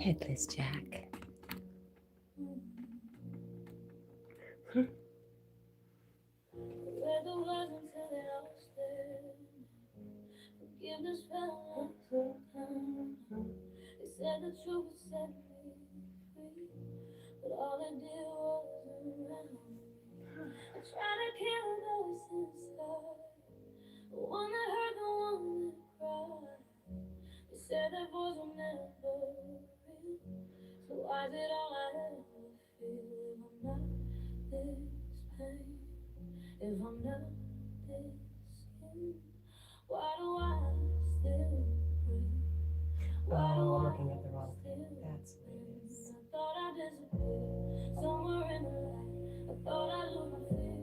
Headless Jack. Forgiveness felt like they said that you would set me free, but all it did was around me. I tried to kill the voice inside, the one that heard, the one that cried. They said that voice would never real, so why is it all I ever feel? If I'm not this pain, if I'm not this skin, why do I still breathe? Oh, I'm looking at the wrong thing. That's what it is. I thought I disappeared somewhere in the light. I thought I lose my fear,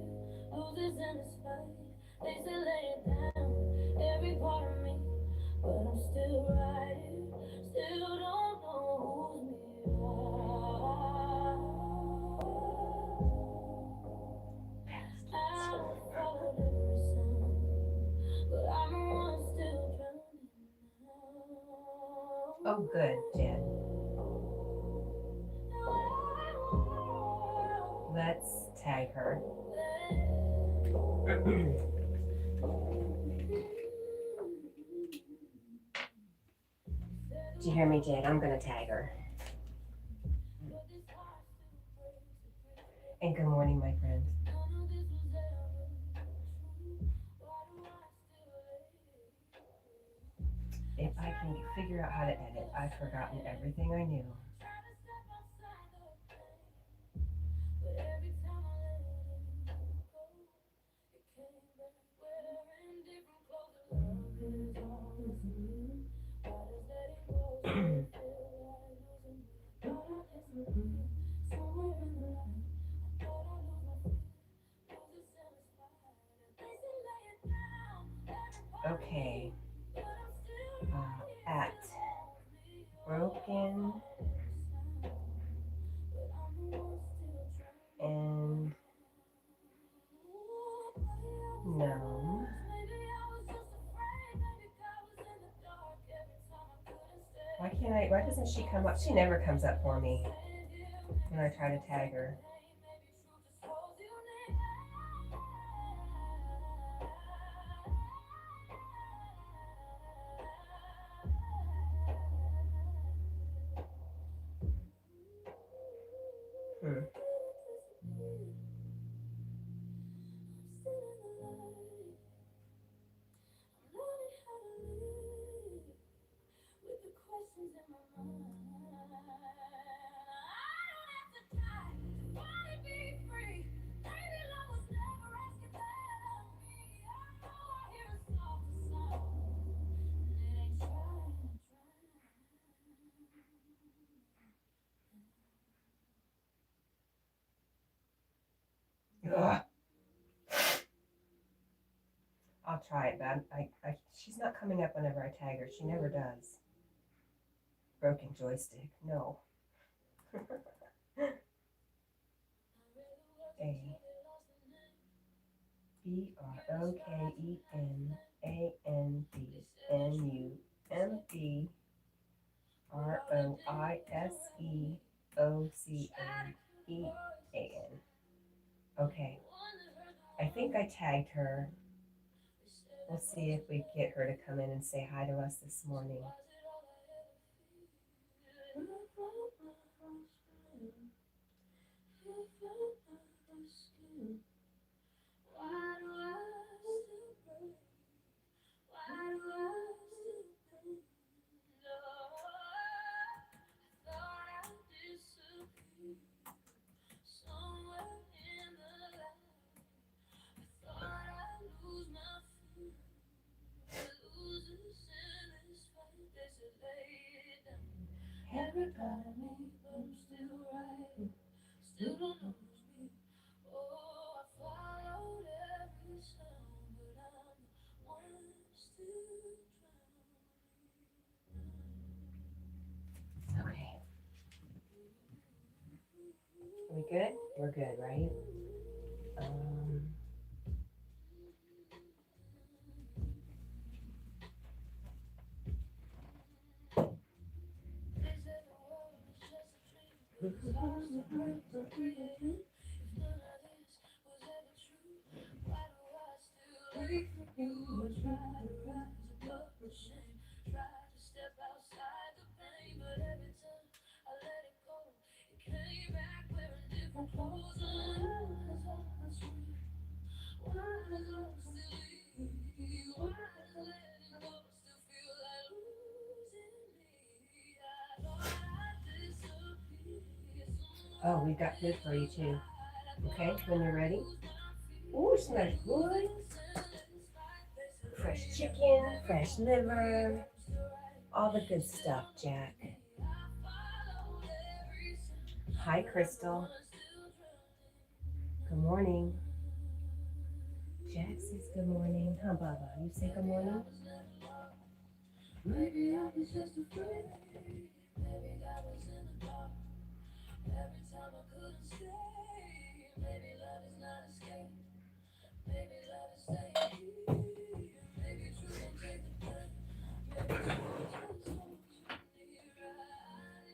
lose this in this fight. They say lay it down, every part of me, but I'm still right here. Still don't know who's me. I followed every song, but I'm the one still drowning now. Oh, good, Jen. Let's tag her. Did you hear me, Jen? I'm going to tag her. And good morning, my friend. If I can figure out how to edit, I've forgotten everything I knew. Okay. At broken and gnome. Why doesn't she come up? She never comes up for me when I try to tag her. Ugh. I'll try it, but she's not coming up whenever I tag her. She never does. Broken joystick. No. A BrokenEnVisioneAN. Okay. I think I tagged her. We'll see if we get her to come in and say hi to us this morning. Everybody, but I'm still right. Still don't know who's me. Oh, I followed every song, but I'm the one still drowning. Okay. Are we good? We're good, right? Oh, we've got food for you too. Okay, when you're ready. Ooh, smells good. Fresh chicken, fresh liver, all the good stuff, Jack. Hi, Crystal. Good morning. Jack says good morning. Huh, Baba? You say good morning? Maybe I was just afraid. Maybe I was in the dark. Every time I couldn't stay. Maybe love is not escape. Maybe love is staying here. Maybe truth can take the pain. Maybe truth just holds me right inside.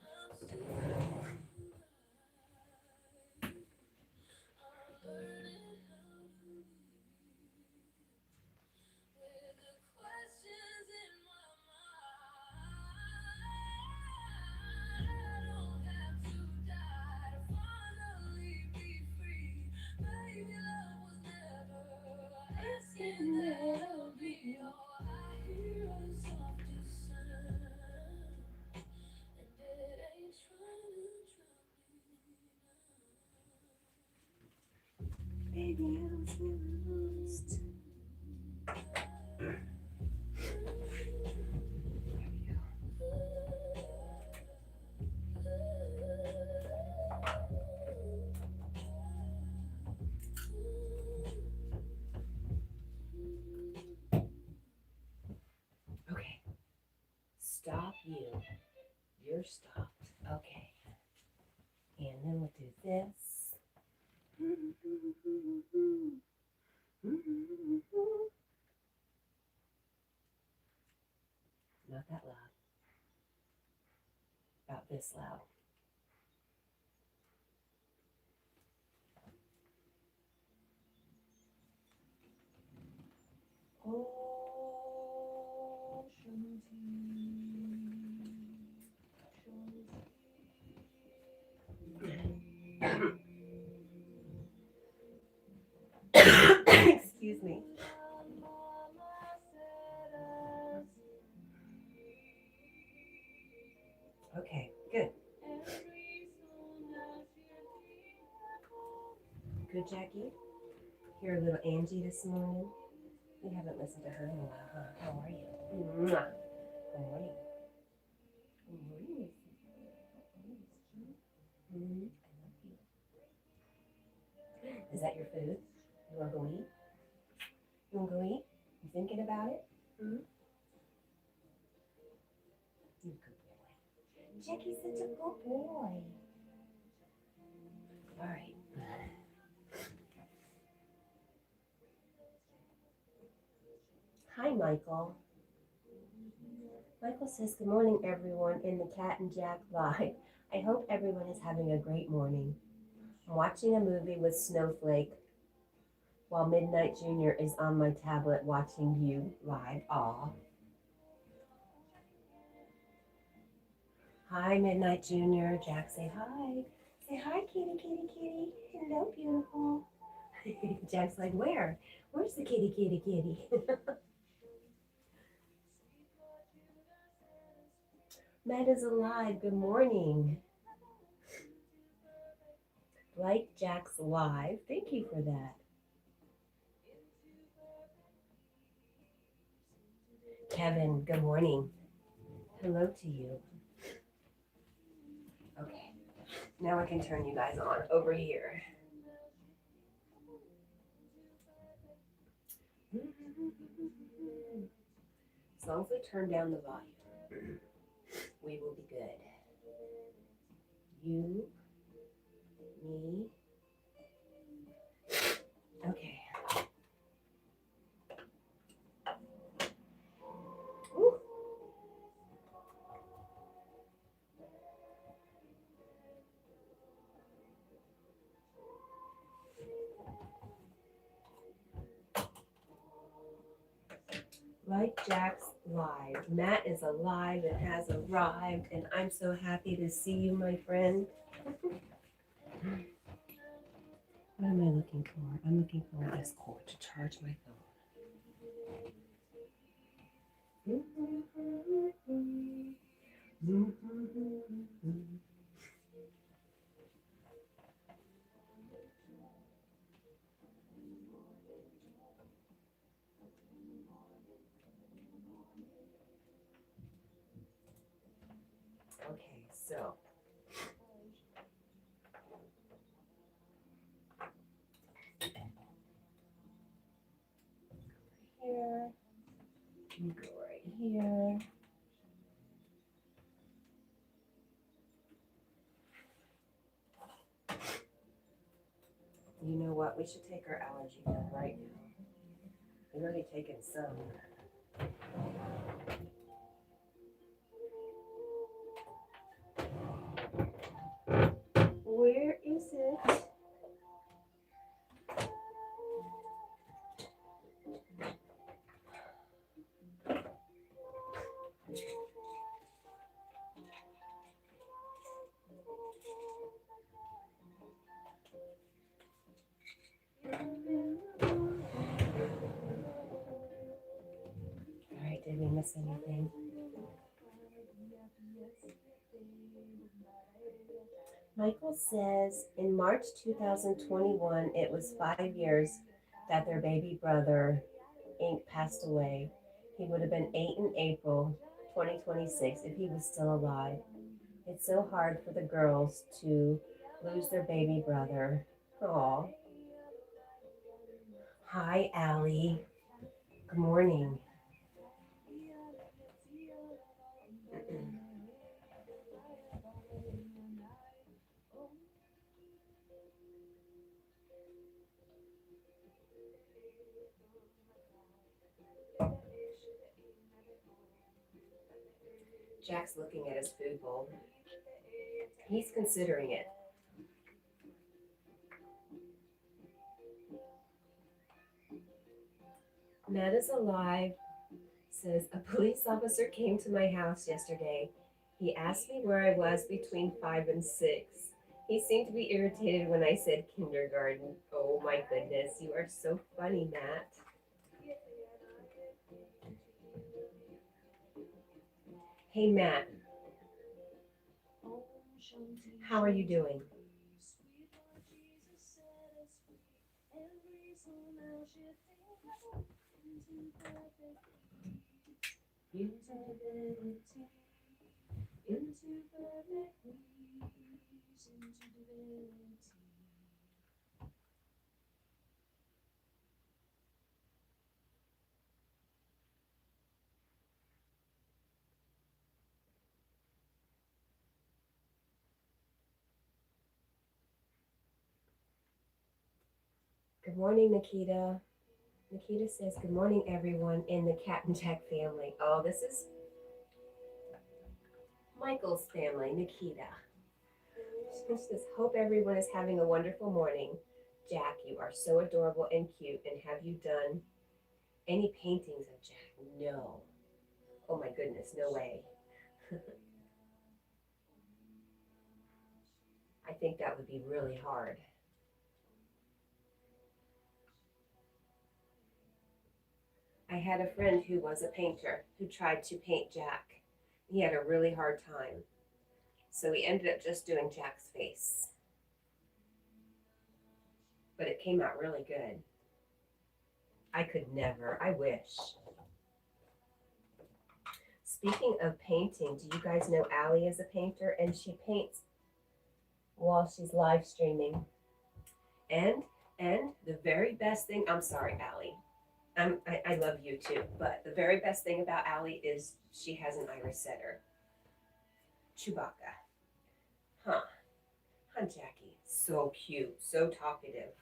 I'm still alive. I'm learning how to live with the questions in my mind. I don't have to die to finally be free. Maybe love was never asking that of me. Oh, I hear a softer sound, and it ain't trying to drown me now. Baby, I was never lost. Okay. Stop you. You're stopped. Okay. And then we'll do this. Not that loud. About this loud. Oh, excuse me. Okay, good. Good, Jackie. Hear a little Angie this morning. We haven't listened to her in a while, huh? How are you? Mwah. Good morning. Good morning. Mm-hmm. I love you. Is that your food? You want to go eat? You want to go eat? You thinking about it? Mm-hmm. You good boy. Jackie's such a good boy. All right. Hi, Michael. Michael says, good morning, everyone, in the Cat and Jack live. I hope everyone is having a great morning. I'm watching a movie with Snowflake while Midnight Junior is on my tablet watching you live. Aw. Hi, Midnight Junior. Jack, say hi. Say hi, kitty, kitty, kitty. Hello, beautiful. Jack's like, where? Where's the kitty, kitty, kitty? Matt is alive. Good morning. Like Jack's live. Thank you for that. Kevin, good morning. Hello to you. Okay. Now I can turn you guys on over here. As long as we turn down the volume, we will be good. You, me. Okay. Woo. Like Jack's live. Matt is alive and has arrived, and I'm so happy to see you, my friend. What am I looking for? I'm looking for this cord to charge my phone. Okay, so here, you go right here. You know what? We should take our allergy pill right now. We've already taken some. Where is it? All right, did we miss anything? Michael says in March 2021, it was 5 years that their baby brother, Ink, passed away. He would have been 8 in April 2026 if he was still alive. It's so hard for the girls to lose their baby brother. Aw. Hi, Allie. Good morning. Jack's looking at his food bowl. He's considering it. Matt is alive. Says a police officer came to my house yesterday. He asked me where I was between 5 and 6. He seemed to be irritated when I said kindergarten. Oh my goodness, you are so funny, Matt. Hey, Matt. How are you doing? Good morning, Nikita. Nikita says, good morning, everyone in the Cat&Jack family. Oh, this is Michael's family, Nikita. She says, hope everyone is having a wonderful morning. Jack, you are so adorable and cute. And have you done any paintings of Jack? No. Oh my goodness, no way. I think that would be really hard. I had a friend who was a painter who tried to paint Jack. He had a really hard time. So he ended up just doing Jack's face. But it came out really good. I could never. I wish. Speaking of painting, do you guys know Allie is a painter? And she paints while she's live streaming. And the very best thing, I'm sorry, Allie. I love you too, but the very best thing about Allie is she has an iris setter. Chewbacca. Huh, Jackie. So cute, so talkative.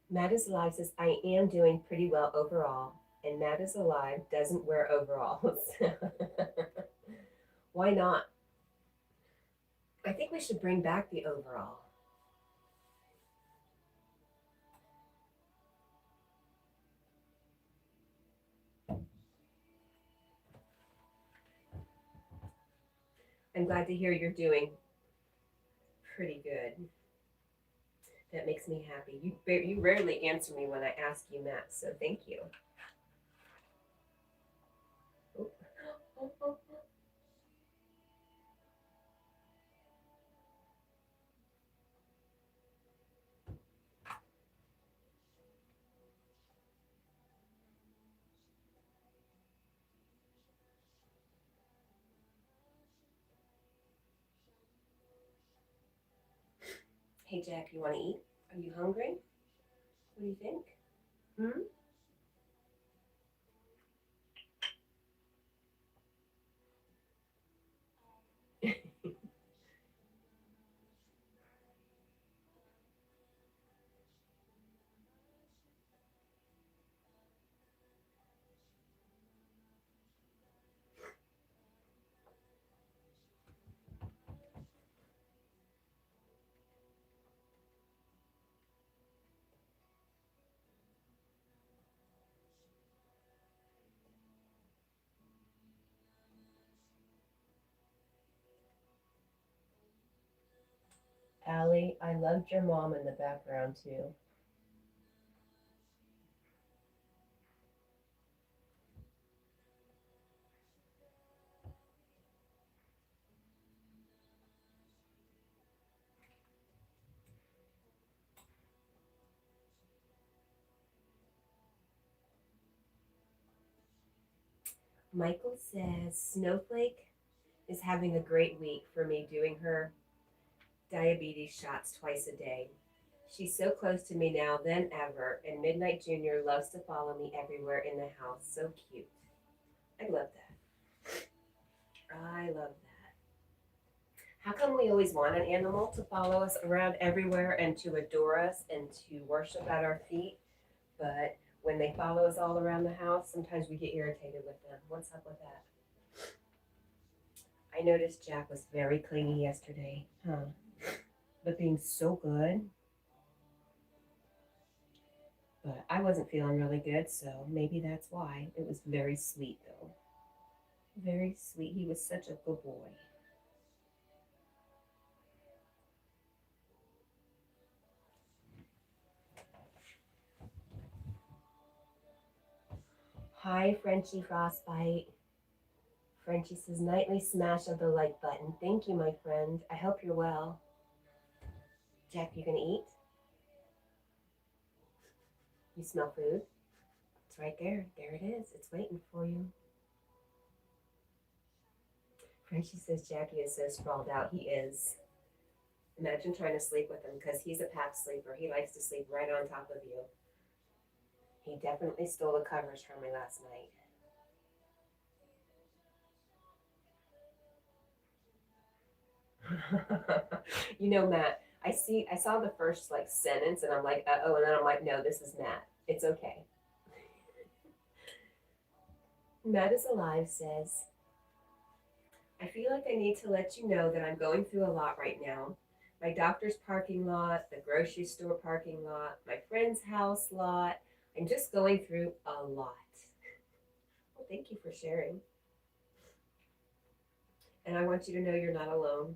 Matt is alive says, I am doing pretty well overall. And Matt is alive doesn't wear overalls. Why not? I think we should bring back the overall. I'm glad to hear you're doing pretty good. That makes me happy. You rarely answer me when I ask you, Matt, so thank you. Oh. Hey, Jack, you want to eat? Are you hungry? What do you think? Hmm? Allie, I loved your mom in the background too. Michael says Snowflake is having a great week for me doing her diabetes shots twice a day. She's so close to me now than ever, and Midnight Junior loves to follow me everywhere in the house. So cute. I love that. I love that. How come we always want an animal to follow us around everywhere and to adore us and to worship at our feet? But when they follow us all around the house, sometimes we get irritated with them. What's up with that? I noticed Jack was very clingy yesterday. Huh. But being so good. But I wasn't feeling really good, so maybe that's why. It was very sweet, though. Very sweet. He was such a good boy. Hi, Frenchie Frostbite. Frenchie says, nightly smash of the like button. Thank you, my friend. I hope you're well. Jack, you gonna eat? You smell food? It's right there. There it is. It's waiting for you. Frenchie says Jackie is so sprawled out. He is. Imagine trying to sleep with him because he's a pack sleeper. He likes to sleep right on top of you. He definitely stole the covers from me last night. You know, Matt, I saw the first like sentence and I'm like, oh, and then I'm like, no, this is Matt. It's okay. Matt is alive says, I feel like I need to let you know that I'm going through a lot right now. My doctor's parking lot, the grocery store parking lot, my friend's house lot. I'm just going through a lot. Well, thank you for sharing. And I want you to know you're not alone.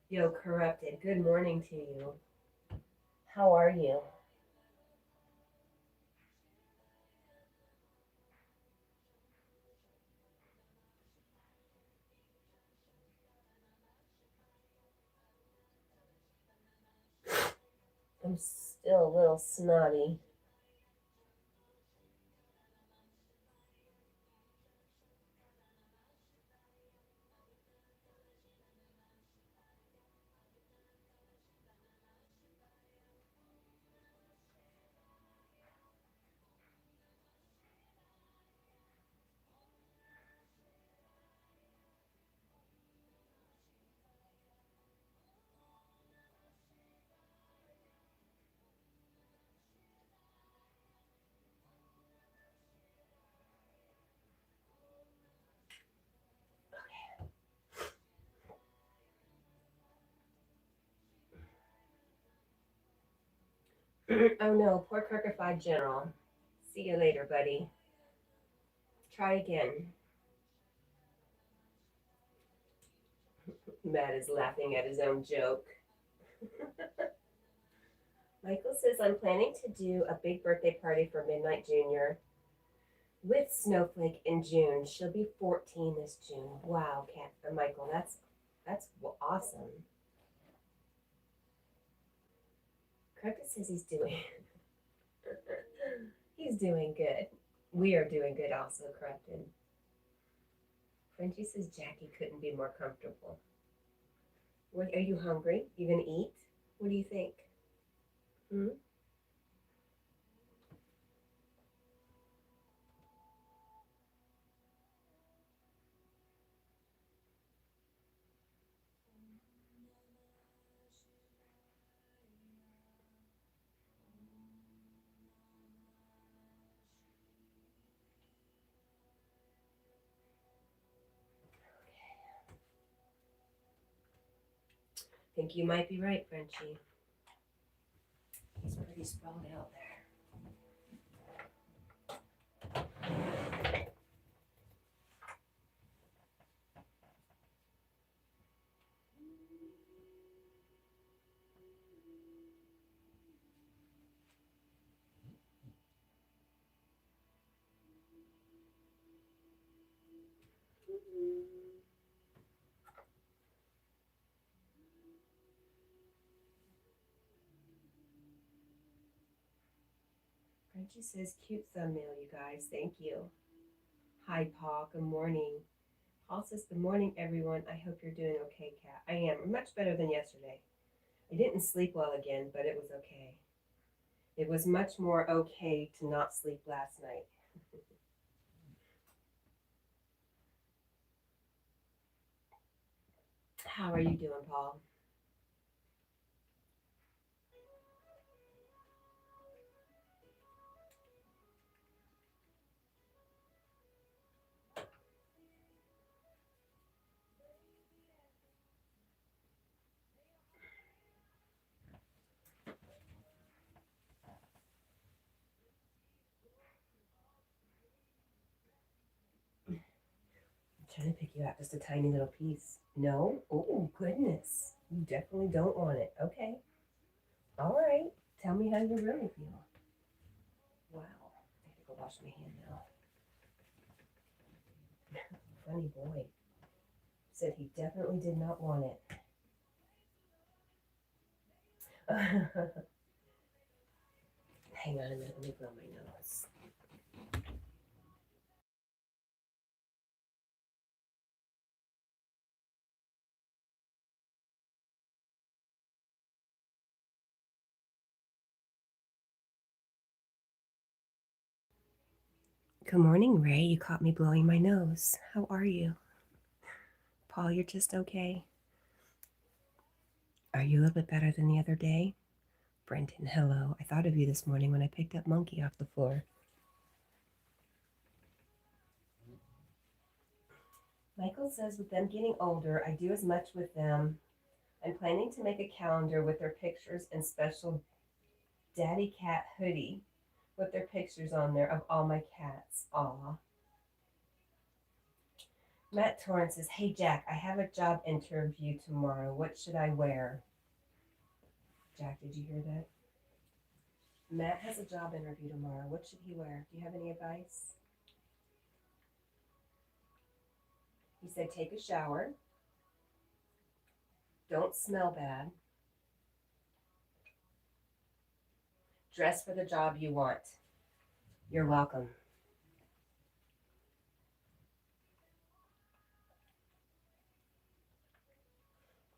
Yo, Corrupted, good morning to you. How are you? I'm still a little snotty. Oh no, poor Kirkified General. See you later, buddy. Try again. Matt is laughing at his own joke. Michael says, I'm planning to do a big birthday party for Midnight Junior with Snowflake in June. She'll be 14 this June. Wow, Michael, that's awesome. Crooked says he's doing he's doing good. We are doing good also, Corrupted. Frenchie says Jackie couldn't be more comfortable. What, are you hungry? You gonna eat? What do you think? Hmm? Think you might be right, Frenchie. He's pretty sprawled out there. Frenchie says, cute thumbnail, you guys. Thank you. Hi, Paul. Good morning. Paul says, good morning, everyone. I hope you're doing okay, Kat. I am. Much better than yesterday. I didn't sleep well again, but it was okay. It was much more okay to not sleep last night. How are you doing, Paul? I'm trying to pick you out just a tiny little piece. No? Oh, goodness. You definitely don't want it. Okay. All right. Tell me how you really feel. Wow. I have to go wash my hand now. Funny boy. Said he definitely did not want it. Hang on a minute. Let me blow my nose. Good morning, Ray. You caught me blowing my nose. How are you? Paul, you're just okay. Are you a little bit better than the other day? Brenton, hello. I thought of you this morning when I picked up Monkey off the floor. Michael says with them getting older, I do as much with them. I'm planning to make a calendar with their pictures and special Daddy Cat hoodie with their pictures on there of all my cats. Aw. Matt Torrance says, hey Jack, I have a job interview tomorrow. What should I wear? Jack, did you hear that? Matt has a job interview tomorrow. What should he wear? Do you have any advice? He said, take a shower. Don't smell bad. Dress for the job you want. You're welcome.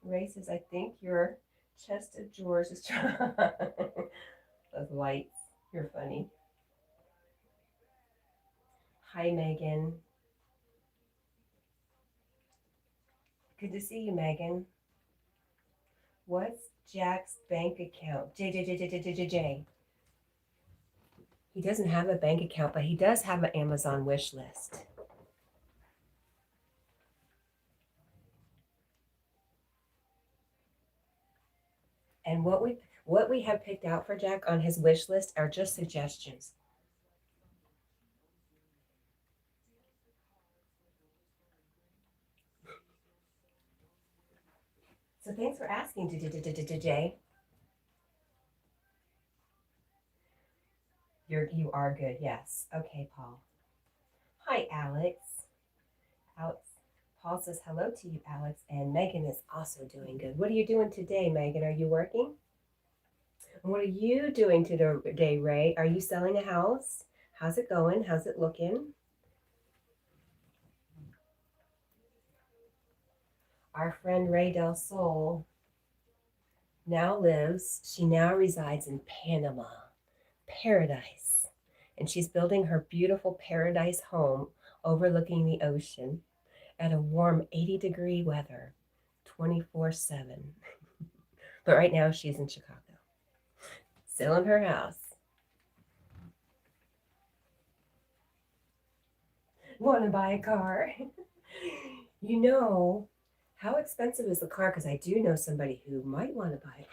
Ray says, I think your chest of drawers is trying. Those lights. You're funny. Hi, Megan. Good to see you, Megan. What's Jack's bank account? J. He doesn't have a bank account, but he does have an Amazon wish list. And what we we have picked out for Jack on his wish list are just suggestions. So thanks for asking, Jay. You are good, yes. Okay, Paul. Hi, Alex. Alex. Paul says hello to you, Alex, and Megan is also doing good. What are you doing today, Megan? Are you working? And what are you doing today, Ray? Are you selling a house? How's it going? How's it looking? Our friend Ray Del Sol she now resides in Panama, paradise. And she's building her beautiful paradise home overlooking the ocean at a warm 80-degree weather, 24/7. But right now she's in Chicago, still in her house. Want to buy a car? You know, how expensive is the car? Because I do know somebody who might want to buy a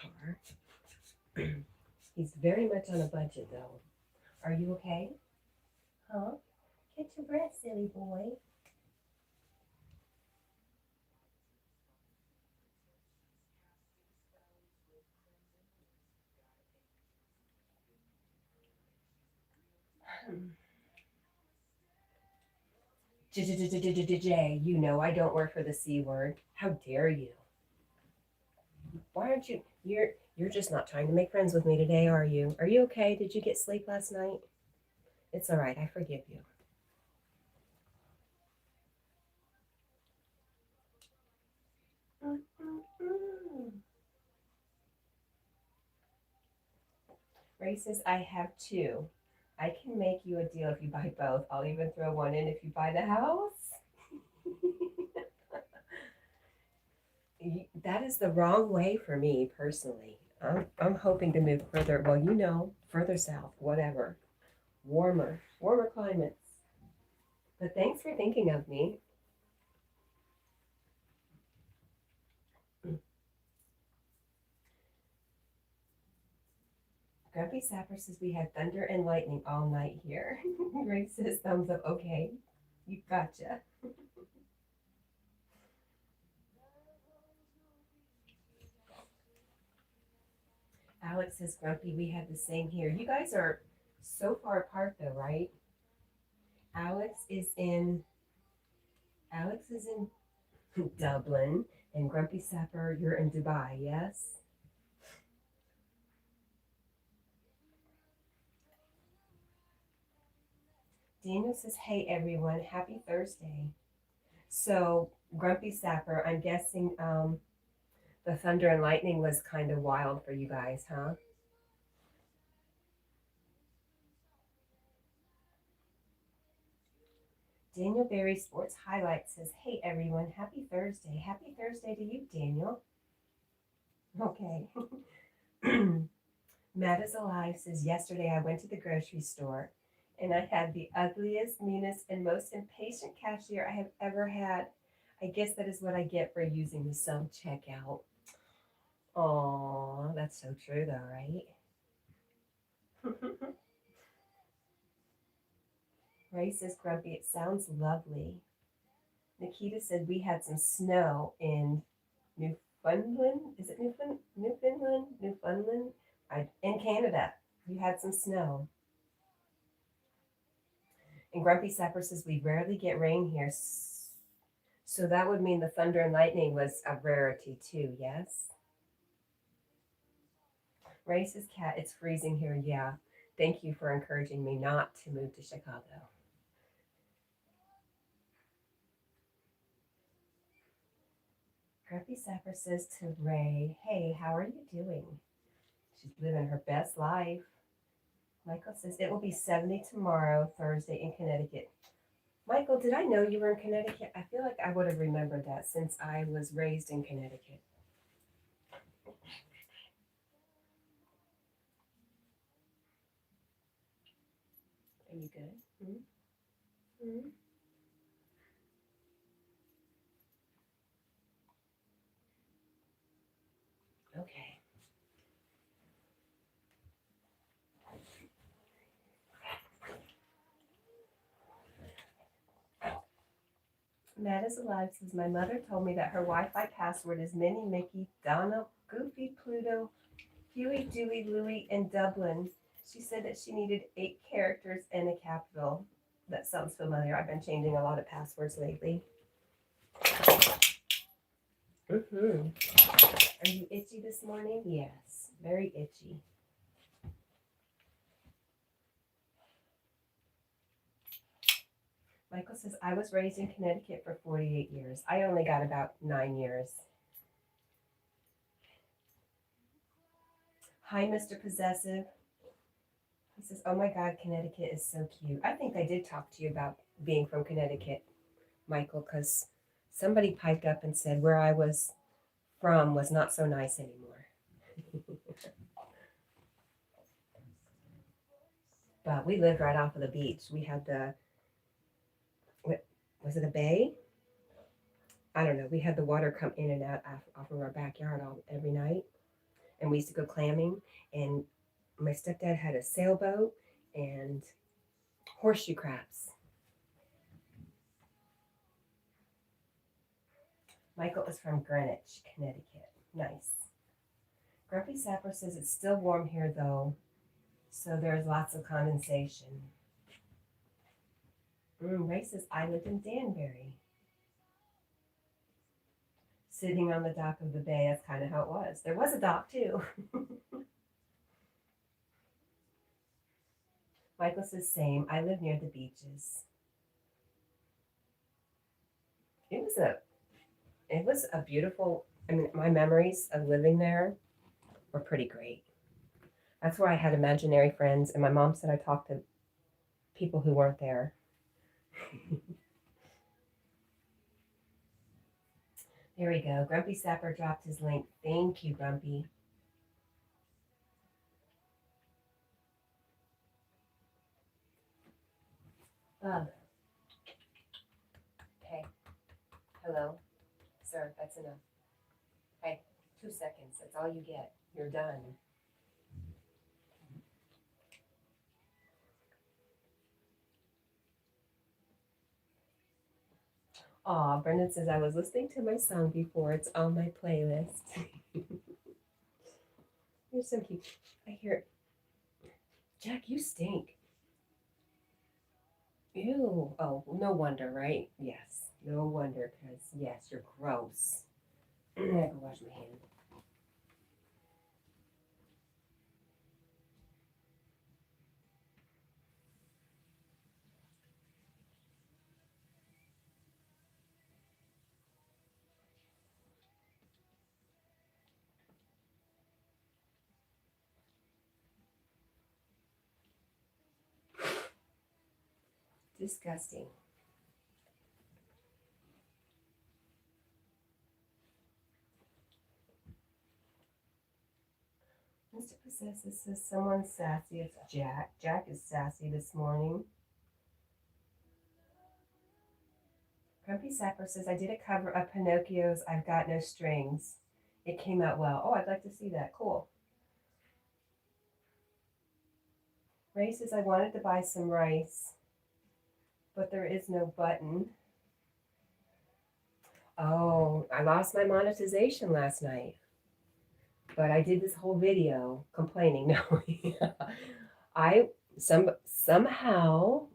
car. He's very much on a budget, though. Are you okay? Huh? Catch your breath, silly boy. Jay, you know I don't work for the C word. How dare you? Why aren't you? You're just not trying to make friends with me today, are you? Are you okay? Did you get sleep last night? It's all right. I forgive you. Ray says, I have two. I can make you a deal if you buy both. I'll even throw one in if you buy the house. That is the wrong way for me personally. I'm hoping to move further, well, further south, whatever. Warmer climates. But thanks for thinking of me. Grumpy Sapper says we had thunder and lightning all night here. Ray says thumbs up. Okay, you gotcha. Alex says Grumpy, we had the same here. You guys are so far apart though, right? Alex is in Dublin, and Grumpy Sapper, you're in Dubai, yes? Daniel says, hey everyone, happy Thursday. So, Grumpy Sapper, I'm guessing the thunder and lightning was kind of wild for you guys, huh? Daniel Berry Sports Highlights says, hey everyone, happy Thursday. Happy Thursday to you, Daniel. Okay. Matt is Alive says, yesterday I went to the grocery store and I had the ugliest, meanest, and most impatient cashier I have ever had. I guess that is what I get for using the self-checkout. Aw, that's so true though, right? Ray says, Grumpy, it sounds lovely. Nikita said we had some snow in Newfoundland. Is it Newfoundland? Newfoundland? In Canada. You had some snow. And Grumpy Sapper says we rarely get rain here. So that would mean the thunder and lightning was a rarity too, yes? Ray says, Cat, it's freezing here. Yeah. Thank you for encouraging me not to move to Chicago. Grumpy Sapper says to Ray, hey, how are you doing? She's living her best life. Michael says, it will be 70 tomorrow, Thursday, in Connecticut. Michael, did I know you were in Connecticut? I feel like I would have remembered that since I was raised in Connecticut. Are you good? Mm-hmm. Mm-hmm. Okay. Matt is alive says, my mother told me that her Wi-Fi password is Minnie, Mickey, Donald, Goofy, Pluto, Huey, Dewey, Louie, and Dublin. She said that she needed 8 characters and a capital. That sounds familiar. I've been changing a lot of passwords lately. Are you itchy this morning? Yes, very itchy. Michael says, I was raised in Connecticut for 48 years. I only got about 9 years. Hi, Mr. Possessive. He says, oh my God, Connecticut is so cute. I think I did talk to you about being from Connecticut, Michael, because somebody piped up and said where I was from was not so nice anymore. But we lived right off of the beach. We had was it a bay? I don't know. We had the water come in and out off of our backyard every night. And we used to go clamming. And my stepdad had a sailboat and horseshoe crabs. Michael is from Greenwich, Connecticut. Nice. Grumpy Sapper says it's still warm here though, so there's lots of condensation. Ray says I lived in Danbury. Sitting on the dock of the bay, that's kind of how it was. There was a dock too. Michael says same. I live near the beaches. It was a beautiful, I mean, my memories of living there were pretty great. That's where I had imaginary friends, and my mom said I talked to people who weren't there. There we go. Grumpy Sapper dropped his link. Thank you, Grumpy. Bub. Okay. Hello. Sir, that's enough. Hey, 2 seconds. That's all you get. You're done. Aw, Brendan says I was listening to my song before. It's on my playlist. You're so cute. I hear, Jack, you stink. Ew. Oh, no wonder, right? Yes. No wonder, because, yes, you're gross. I can wash my hands. Disgusting. Mr. Possessive says someone's sassy. It's Jack. Jack is sassy this morning. Grumpy Sapper says, I did a cover of Pinocchio's I've Got No Strings. It came out well. Oh, I'd like to see that. Cool. Ray says, I wanted to buy some rice, but there is no button. Oh, I lost my monetization last night. But I did this whole video complaining. No, somehow,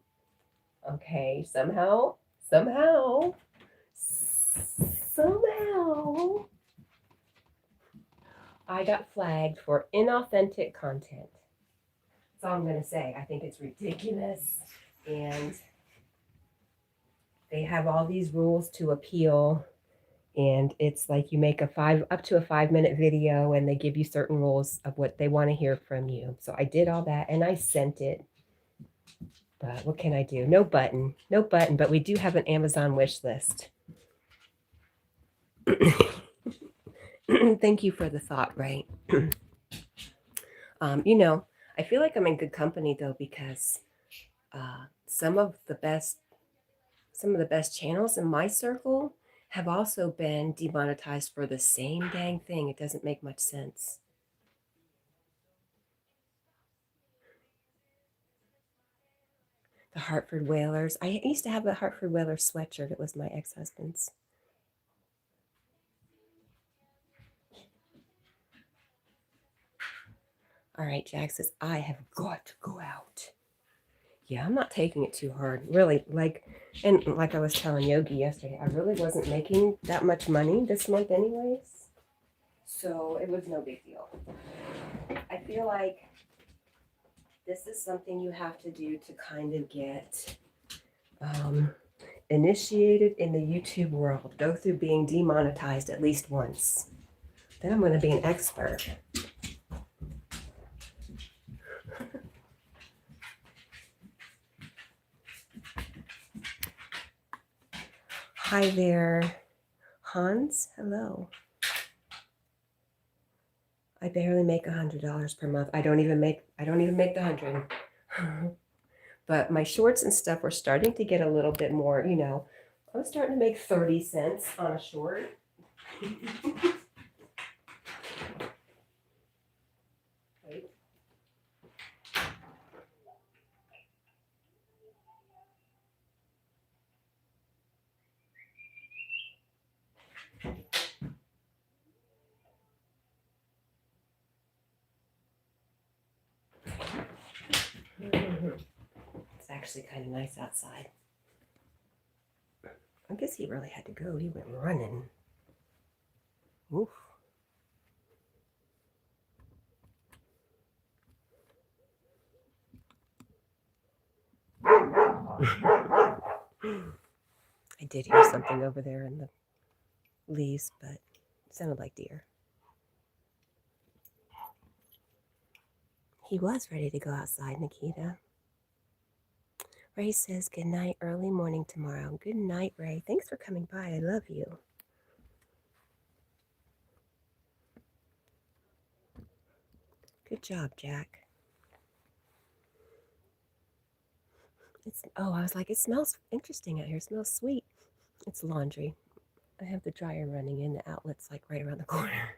I got flagged for inauthentic content. That's all I'm going to say. I think it's ridiculous. And they have all these rules to appeal. And it's like you make up to a 5-minute video and they give you certain rules of what they want to hear from you. So I did all that and I sent it. But what can I do? No button, but we do have an Amazon wish list. Thank you for the thought, right? I feel like I'm in good company though, because some of the best channels in my circle have also been demonetized for the same dang thing. It doesn't make much sense. The Hartford Whalers. I used to have a Hartford Whalers sweatshirt. It was my ex-husband's. All right, Jack says, I have got to go out. Yeah, I'm not taking it too hard. Really, and like I was telling Yogi yesterday, I really wasn't making that much money this month anyways. So it was no big deal. I feel like this is something you have to do to kind of get initiated in the YouTube world. Go through being demonetized at least once. Then I'm going to be an expert. Hi there, Hans. Hello. I barely make $100 per month. I don't even make the 100. But my shorts and stuff were starting to get a little bit more, I was starting to make 30 cents on a short. Wait. It's actually kind of nice outside. I guess he really had to go. He went running. Oof. I did hear something over there in the leaves, but it sounded like deer. He was ready to go outside, Nikita. Ray says, good night, early morning tomorrow. Good night, Ray. Thanks for coming by. I love you. Good job, Jack. I was like, it smells interesting out here. It smells sweet. It's laundry. I have the dryer running and the outlet's like right around the corner.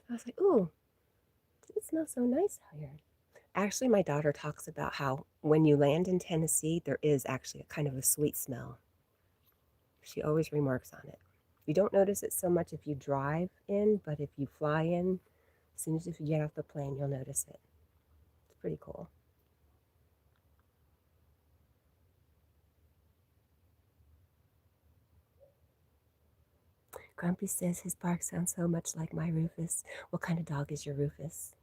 I was like, ooh, it smells so nice out here. Actually, my daughter talks about how when you land in Tennessee, there is actually a kind of a sweet smell. She always remarks on it. You don't notice it so much if you drive in, but if you fly in, as soon as you get off the plane, you'll notice it. It's pretty cool. Grumpy says his bark sounds so much like my Rufus. What kind of dog is your Rufus?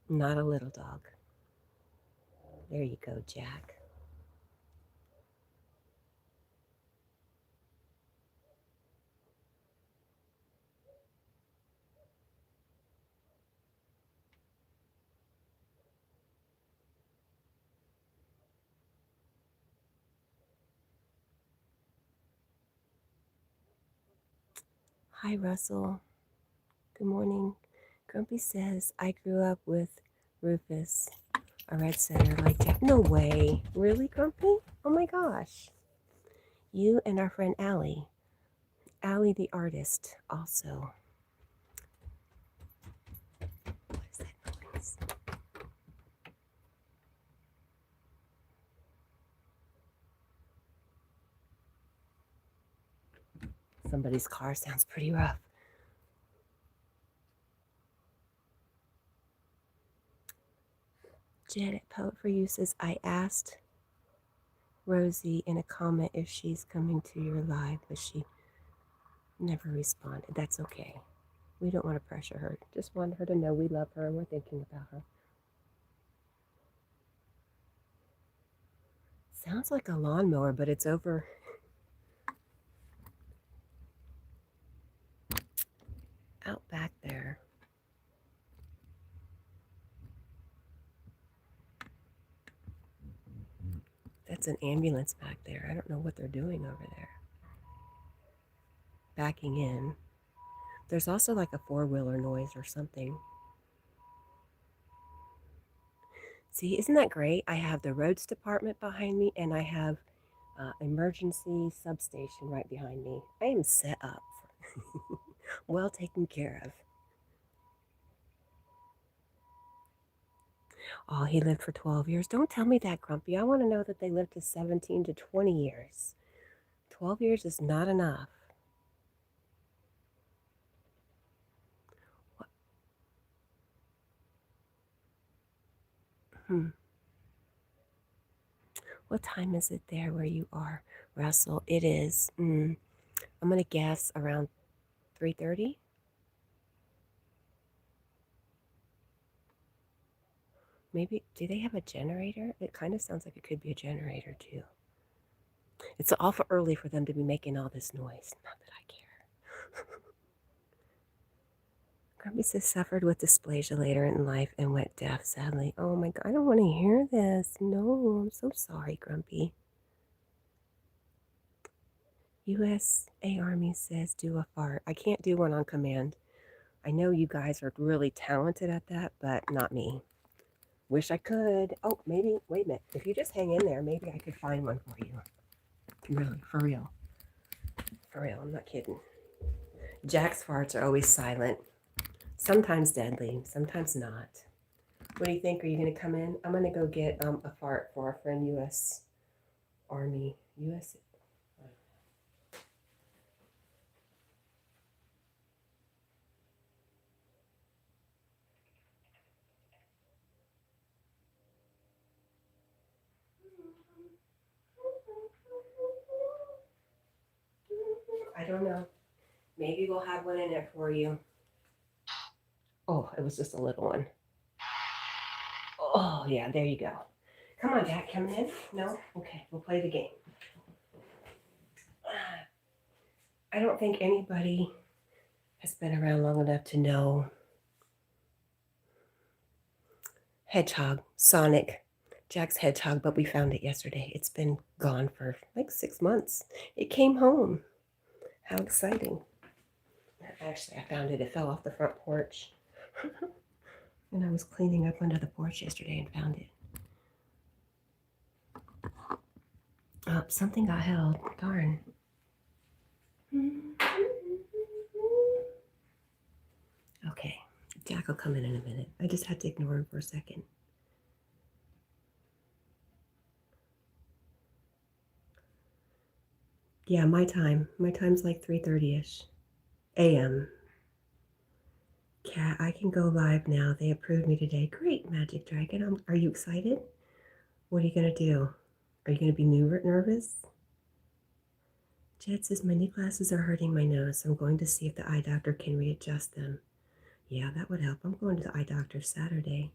Not a little dog. There you go, Jack. Hi, Russell. Good morning. Grumpy says, I grew up with Rufus, a red setter like Jack. No way. Really, Grumpy? Oh my gosh. You and our friend Allie. Allie the artist, also. What is that noise? Somebody's car sounds pretty rough. Janet Poet for You says, I asked Rosie in a comment if she's coming to your live, but she never responded. That's okay. We don't want to pressure her. Just want her to know we love her and we're thinking about her. Sounds like a lawnmower, but it's over out back there. That's an ambulance back there. I don't know what they're doing over there. Backing in. There's also like a four-wheeler noise or something. See, isn't that great? I have the roads department behind me and I have emergency substation right behind me. I am set up. Well taken care of. Oh, he lived for 12 years. Don't tell me that, Grumpy. I want to know that they lived to 17 to 20 years. 12 years is not enough. Hmm. What time is it there where you are, Russell? It is, I'm going to guess around 3:30. Maybe, do they have a generator? It kind of sounds like it could be a generator too. It's awful early for them to be making all this noise. Not that I care. Grumpy says suffered with dysplasia later in life and went deaf, sadly. Oh my God, I don't want to hear this. No, I'm so sorry, Grumpy. USA Army says do a fart. I can't do one on command. I know you guys are really talented at that, but not me. Wish I could. Oh, maybe, wait a minute. If you just hang in there, maybe I could find one for you. Really, for real. For real, I'm not kidding. Jack's farts are always silent. Sometimes deadly, sometimes not. What do you think? Are you going to come in? I'm going to go get a fart for our friend U.S. Army. U.S. I don't know. Maybe we'll have one in there for you. Oh, it was just a little one. Oh, yeah, there you go. Come on, Jack, come in. No? Okay, we'll play the game. I don't think anybody has been around long enough to know Hedgehog, Sonic, Jack's hedgehog, but we found it yesterday. It's been gone for like 6 months. It came home. How exciting. Actually, I found it. It fell off the front porch. And I was cleaning up under the porch yesterday and found it. Oh, something got held. Darn. Okay, Jack will come in a minute. I just had to ignore him for a second. Yeah, my time. My time's like 3:30ish a.m. Cat, I can go live now. They approved me today. Great, Magic Dragon. Are you excited? What are you going to do? Are you going to be nervous? Jed says, my new glasses are hurting my nose, so I'm going to see if the eye doctor can readjust them. Yeah, that would help. I'm going to the eye doctor Saturday.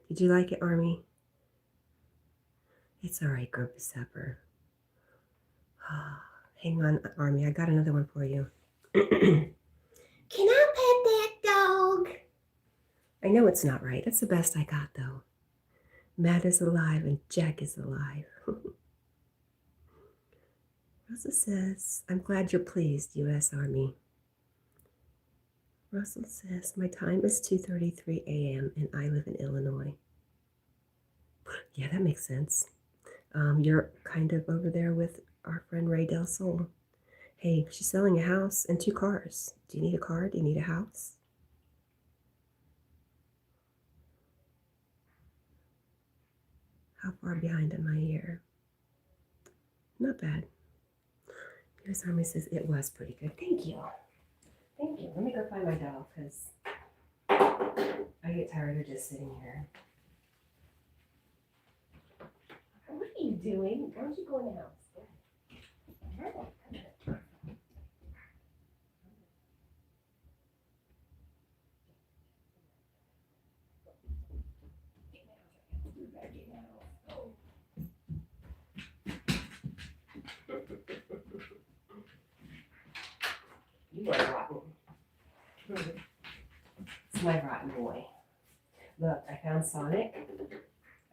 Did you like it, Army? It's all right, Grumpy Supper. Hang on, Army. I got another one for you. Can I pet that dog? I know it's not right. That's the best I got, though. Matt is alive and Jack is alive. Russell says, I'm glad you're pleased, U.S. Army. Russell says, my time is 2:33 a.m. and I live in Illinois. Yeah, that makes sense. You're kind of over there with our friend Ray Del Sol. Hey, she's selling a house and 2 cars. Do you need a car? Do you need a house? How far behind am I here? Not bad. U.S. Army says it was pretty good. Thank you. Thank you. Let me go find my dog because I get tired of just sitting here. What are you doing? Why don't you go in the house? You are rotten. It's my rotten boy. Look, I found Sonic.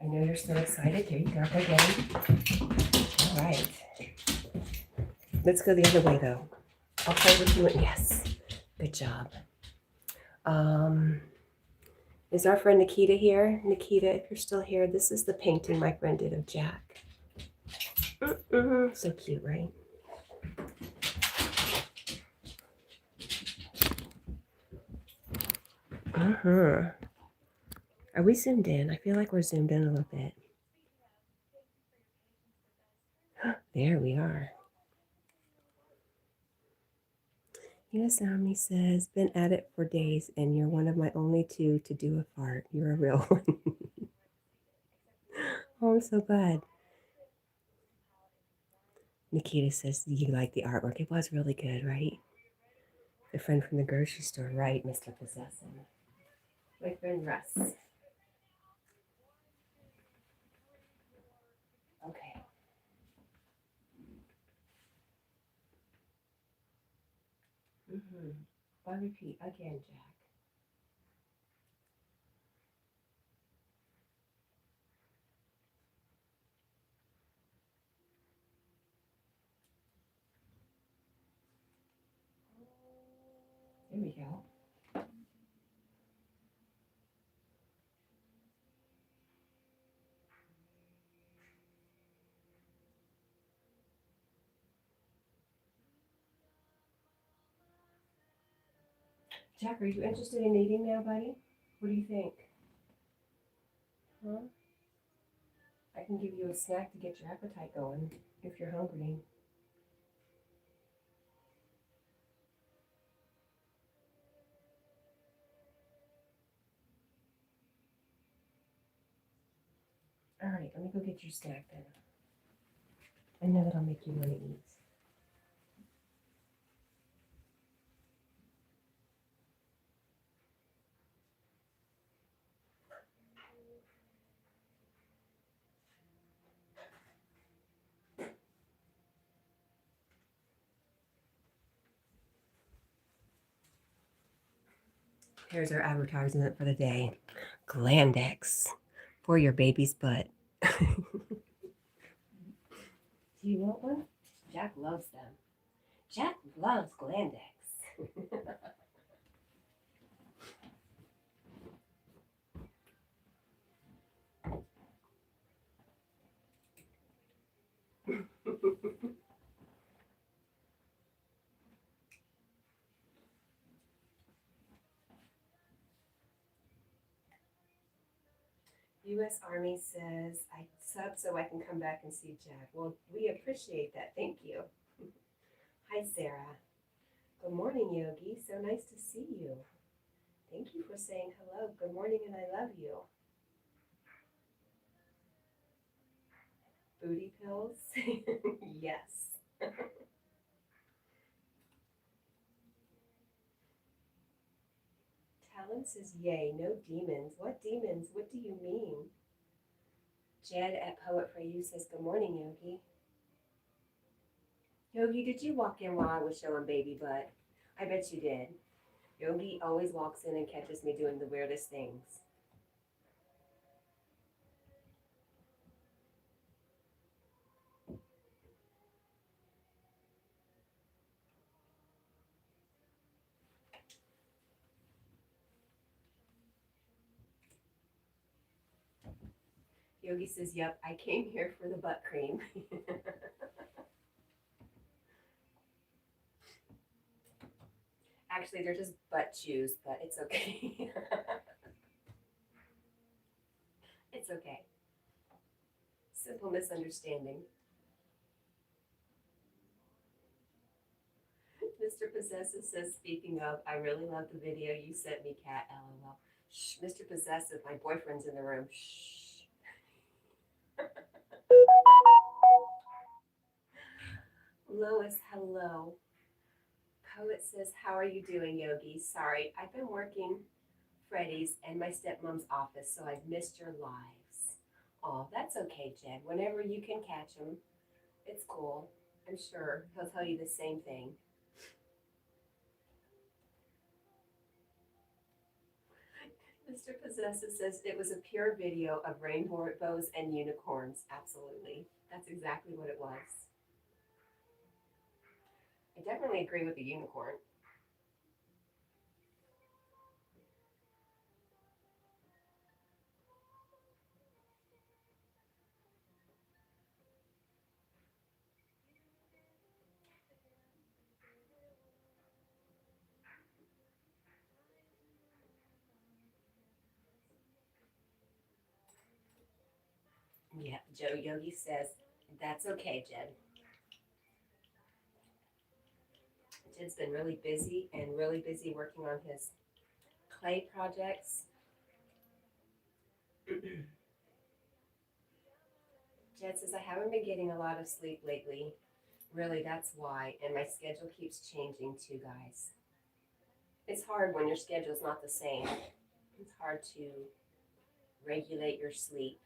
I know you're so excited. Here you go again. All right. Let's go the other way, though. I'll play with you. Yes. Good job. Is our friend Nikita here? Nikita, if you're still here, this is the painting my friend did of Jack. So cute, right? Are we zoomed in? I feel like we're zoomed in a little bit. There we are. US Omni says, been at it for days and you're one of my only two to do a fart. You're a real one. Oh, I'm so glad. Nikita says, you like the artwork. It was really good, right? The friend from the grocery store, right, Mr. Possessive. My friend Russ. Okay. I'll repeat again, Jack. There we go. Jack, are you interested in eating now, buddy? What do you think? Huh? I can give you a snack to get your appetite going if you're hungry. All right, let me go get your snack then. I know that'll make you want to eat. Here's our advertisement for the day. Glandex for your baby's butt. Do you want one? Jack loves them. Jack loves Glandex. U.S. Army says, I sub so I can come back and see Jack. Well, we appreciate that. Thank you. Hi, Sarah. Good morning, Yogi. So nice to see you. Thank you for saying hello. Good morning, and I love you. Booty pills? Yes. Talon says, yay, no demons. What demons? What do you mean? Jed at Poet for You says, good morning, Yogi. Yogi, did you walk in while I was showing baby butt? I bet you did. Yogi always walks in and catches me doing the weirdest things. Yogi says, yep, I came here for the butt cream. Actually, they're just butt chews, but it's okay. It's okay. Simple misunderstanding. Mr. Possessive says, speaking of, I really love the video you sent me, Cat. LOL. Shh, Mr. Possessive, my boyfriend's in the room. Shh. Lois, hello. Poet says, how are you doing, Yogi? Sorry, I've been working Freddy's and my stepmom's office, so I've missed your lives. Oh, that's okay, Jen. Whenever you can catch him, it's cool. I'm sure he'll tell you the same thing. Mr. Possessive says it was a pure video of rainbows and unicorns. Absolutely. That's exactly what it was. I definitely agree with the unicorn. Yeah, Joe Yogi says, that's okay, Jed. Jed's been really busy and really busy working on his clay projects. Jed says, I haven't been getting a lot of sleep lately. Really, that's why. And my schedule keeps changing too, guys. It's hard when your schedule's not the same. It's hard to regulate your sleep.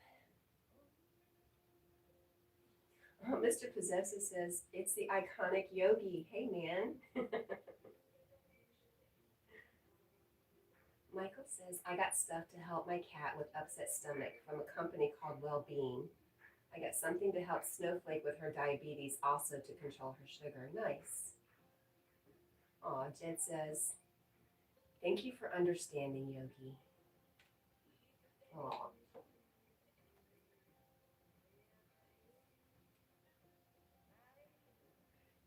Oh, Mr. Possessive says, it's the iconic Yogi. Hey, man. Michael says, I got stuff to help my cat with upset stomach from a company called Well-Being. I got something to help Snowflake with her diabetes, also to control her sugar. Nice. Aw, Jed says, thank you for understanding, Yogi. Aw.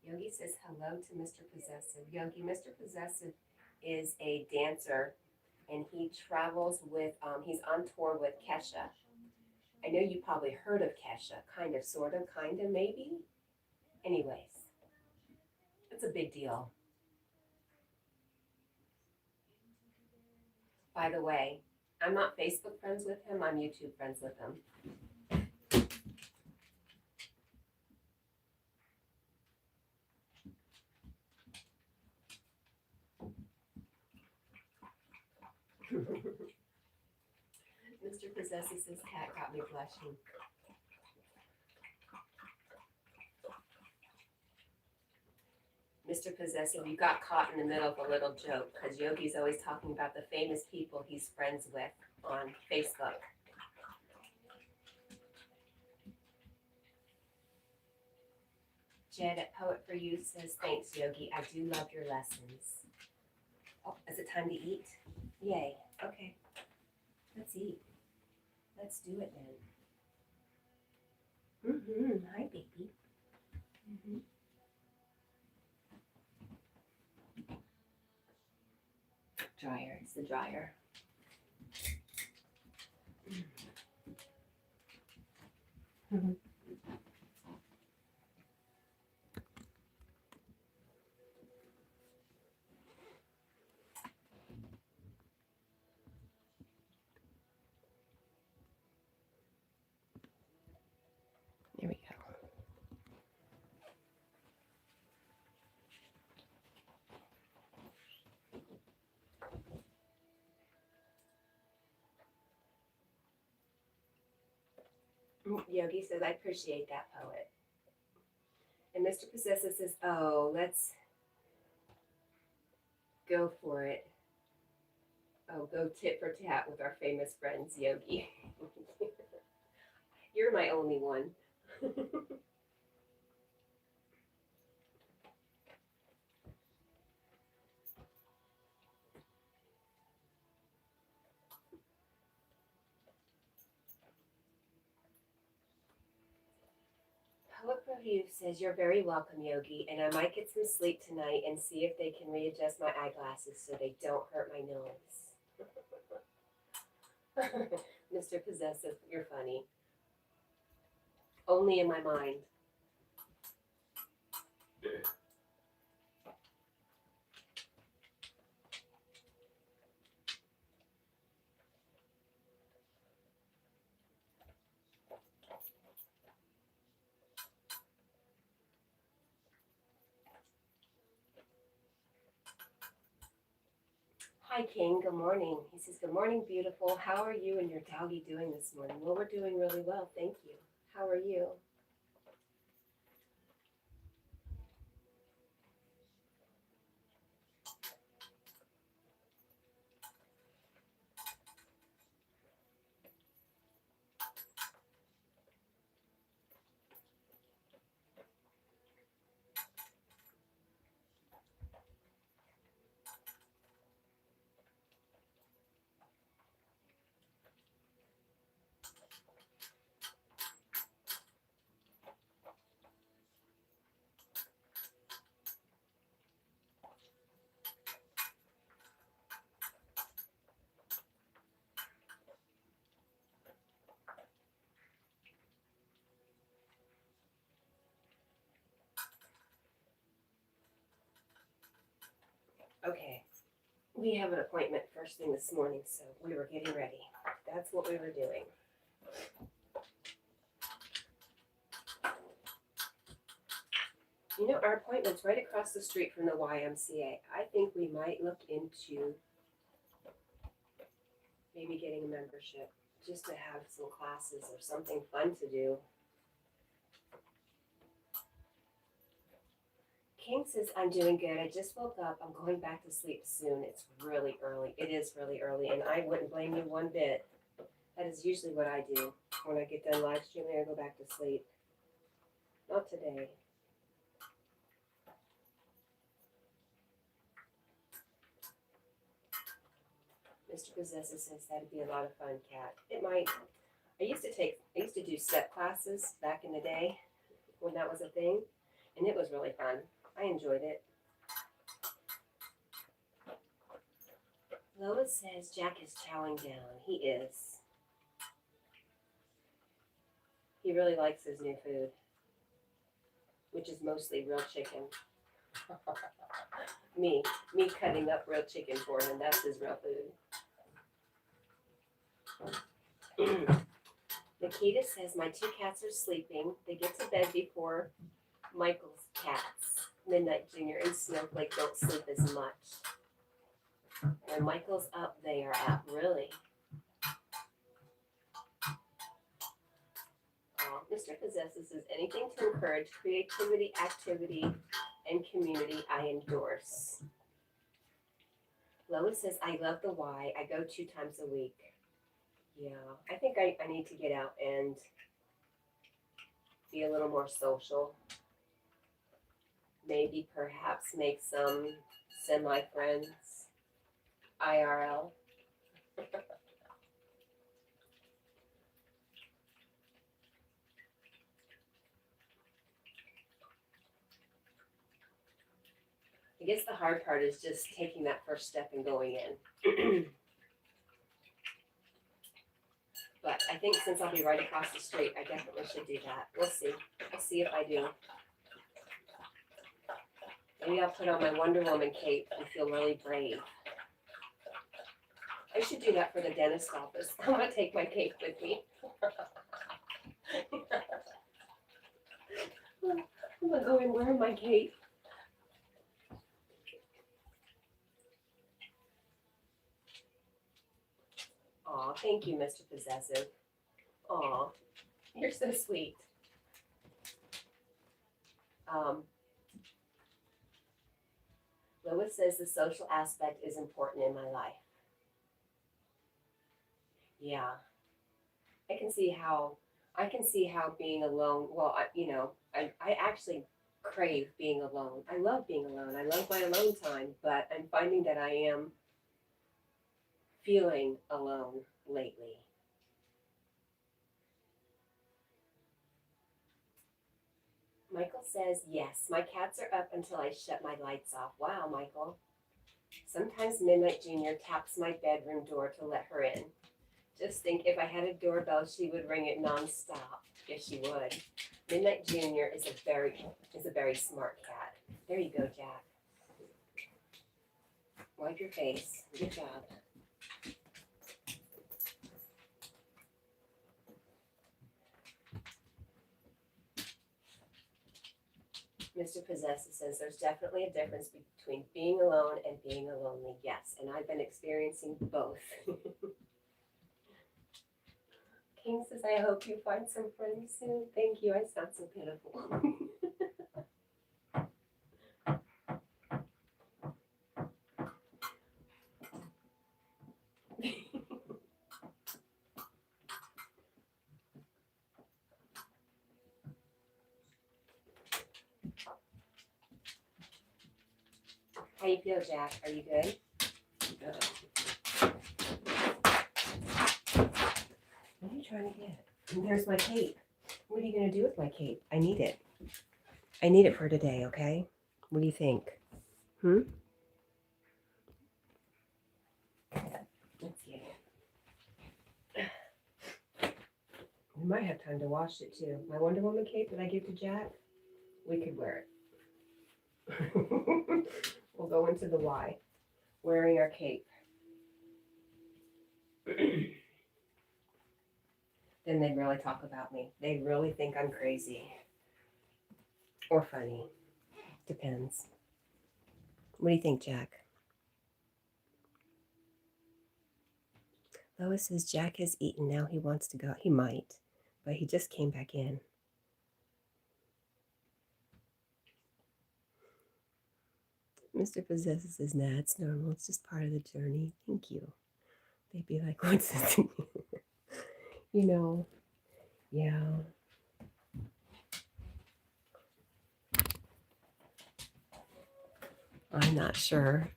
Yogi says hello to Mr. Possessive. Yogi, Mr. Possessive is a dancer and he travels with, he's on tour with Kesha. I know you probably heard of Kesha, kind of, sort of, kind of, maybe. Anyways, it's a big deal. By the way, I'm not Facebook friends with him, I'm YouTube friends with him. Mr. Possessive's cat got me blushing. Mr. Possessive, you got caught in the middle of a little joke because Yogi's always talking about the famous people he's friends with on Facebook. Jed at Poet For You says, thanks, Yogi. I do love your lessons. Oh, is it time to eat? Yay. Okay. Let's eat. Let's do it then. Hi, baby. Dryer. It's the dryer. There we go. Yogi says, I appreciate that, Poet. And Mr. Possessive says, oh, let's go for it. Oh, go tit for tat with our famous friends, Yogi. You're my only one. Poet Review says, you're very welcome, Yogi, and I might get some sleep tonight and see if they can readjust my eyeglasses so they don't hurt my nose. Mr. Possessive, you're funny. Only in my mind. Hi, King. Good morning. He says, good morning, beautiful. How are you and your doggy doing this morning? Well, we're doing really well. Thank you. How are you? We have an appointment first thing this morning, so we were getting ready. That's what we were doing. You know, our appointment's right across the street from the YMCA. I think we might look into maybe getting a membership just to have some classes or something fun to do. King says, I'm doing good. I just woke up. I'm going back to sleep soon. It's really early. It is really early, and I wouldn't blame you one bit. That is usually what I do when I get done live streaming. I go back to sleep. Not today. Mr. Possessive says that'd be a lot of fun, Cat. It might. I used to do step classes back in the day when that was a thing, and it was really fun. I enjoyed it. Lois says Jack is chowing down. He is. He really likes his new food, which is mostly real chicken. me cutting up real chicken for him. That's his real food. Nikita says my 2 cats are sleeping. They get to bed before Michael's cats. Midnight Junior and Snowflake don't sleep as much. When Michael's up, they are up. Really? Mr. Possessive says anything to encourage creativity, activity, and community, I endorse. Lois says, I love the Y. I go 2 times a week. Yeah, I think I need to get out and be a little more social. Maybe perhaps make some semi-friends. IRL. I guess the hard part is just taking that first step and going in. But I think since I'll be right across the street, I definitely should do that. We'll see. I'll see if I do. Maybe I'll put on my Wonder Woman cape and feel really brave. I should do that for the dentist office. I'm going to take my cape with me. I'm going to go in wearing my cape. Aw, thank you, Mr. Possessive. Aw, you're so sweet. Lois says the social aspect is important in my life. Yeah, I can see how being alone. Well, I actually crave being alone. I love being alone. I love my alone time, but I'm finding that I am feeling alone lately. Michael says, yes, my cats are up until I shut my lights off. Wow, Michael. Sometimes Midnight Junior taps my bedroom door to let her in. Just think, if I had a doorbell, she would ring it nonstop. Yes, she would. Midnight Junior is a very smart cat. There you go, Jack. Wipe your face. Good job. Mr. Possessive says there's definitely a difference between being alone and being lonely. Yes, and I've been experiencing both. King says, I hope you find some friends soon. Thank you. I sound so pitiful. How you feel, Jack? Are you good? What are you trying to get? And there's my cape. What are you going to do with my cape? I need it. I need it for today, okay? What do you think? Let's get it. We might have time to wash it too. My Wonder Woman cape that I give to Jack, we could wear it. We'll go into the Y. wearing our cape. Then they'd really talk about me. They really think I'm crazy or funny. Depends. What do you think, Jack? Lois says Jack has eaten. Now he wants to go. He might, but he just came back in. Mr. Possesses says, nah, it's normal. It's just part of the journey. Thank you. They'd be like, what's this? You know, yeah. I'm not sure.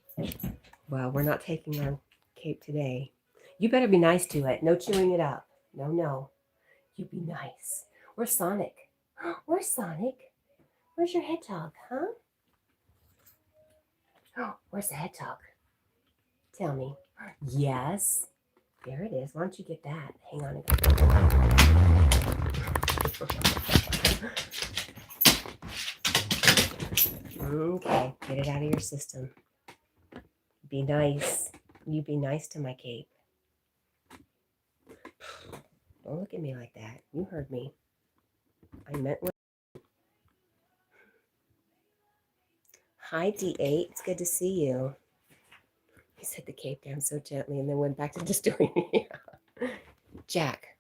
Well, we're not taking our cape today. You better be nice to it. No chewing it up. No, no. You be nice. Where's Sonic? Where's Sonic? Where's your hedgehog, huh? Oh, where's the hedgehog? Tell me. Yes. There it is. Why don't you get that? Hang on Okay, get it out of your system. Be nice. You be nice to my cape. Don't look at me like that. You heard me. I meant what. Hi, D8. It's good to see you. He set the cape down so gently and then went back to just doing it. Jack,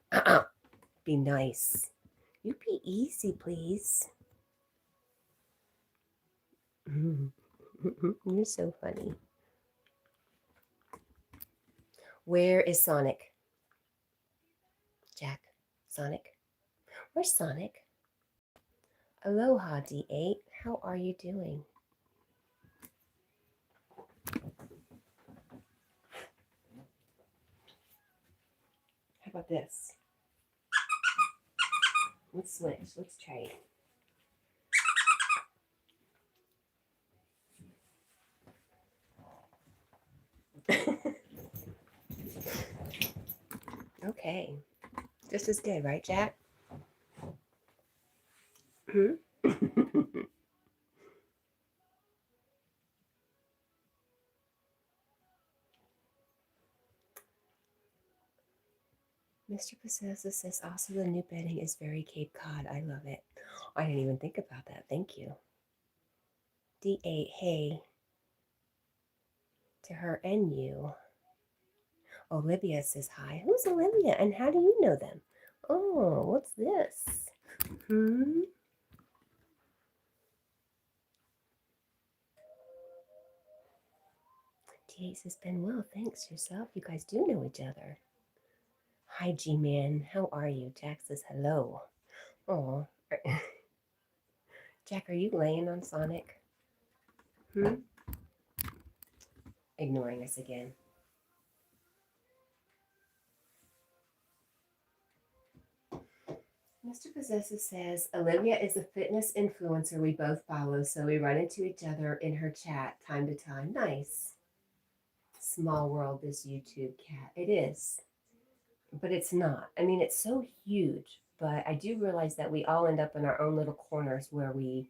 be nice. You be easy, please. You're so funny. Where is Sonic? Jack, Sonic. Where's Sonic? Aloha, D8. How are you doing? How about this? Let's switch. Let's trade. Okay. Just as good, right, Jack? Mr. Possessa says also the new bedding is very Cape Cod. I love it. I didn't even think about that. Thank you. D8, hey. To her and you. Olivia says hi. Who's Olivia and how do you know them? Oh, what's this? D8 says, been well, thanks yourself. You guys do know each other. Hi, G-Man. How are you? Jack says hello. Oh. Jack, are you laying on Sonic? Ignoring us again. Mr. Possessive says, Olivia is a fitness influencer we both follow, so we run into each other in her chat time to time. Nice. Small world, this YouTube cat. It is. But it's not. I mean, it's so huge, but I do realize that we all end up in our own little corners where we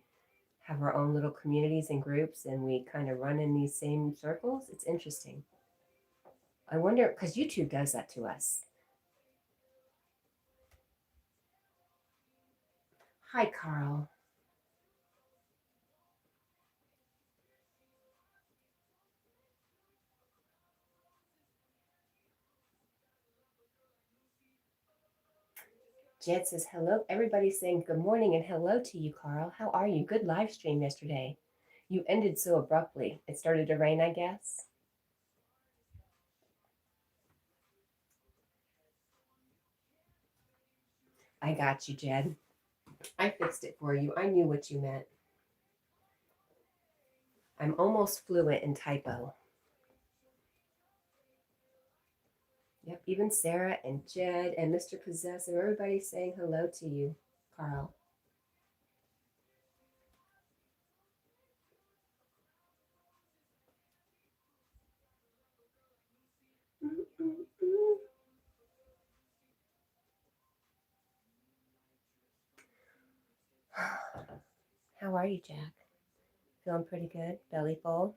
have our own little communities and groups and we kind of run in these same circles. It's interesting. I wonder, because YouTube does that to us. Hi, Carl. Jed says hello. Everybody's saying good morning and hello to you, Carl. How are you? Good live stream yesterday. You ended so abruptly. It started to rain, I guess. I got you, Jed. I fixed it for you. I knew what you meant. I'm almost fluent in typo. Yep, even Sarah and Jed and Mr. Possessive, everybody's saying hello to you, Carl. How are you, Jack? Feeling pretty good? Belly full?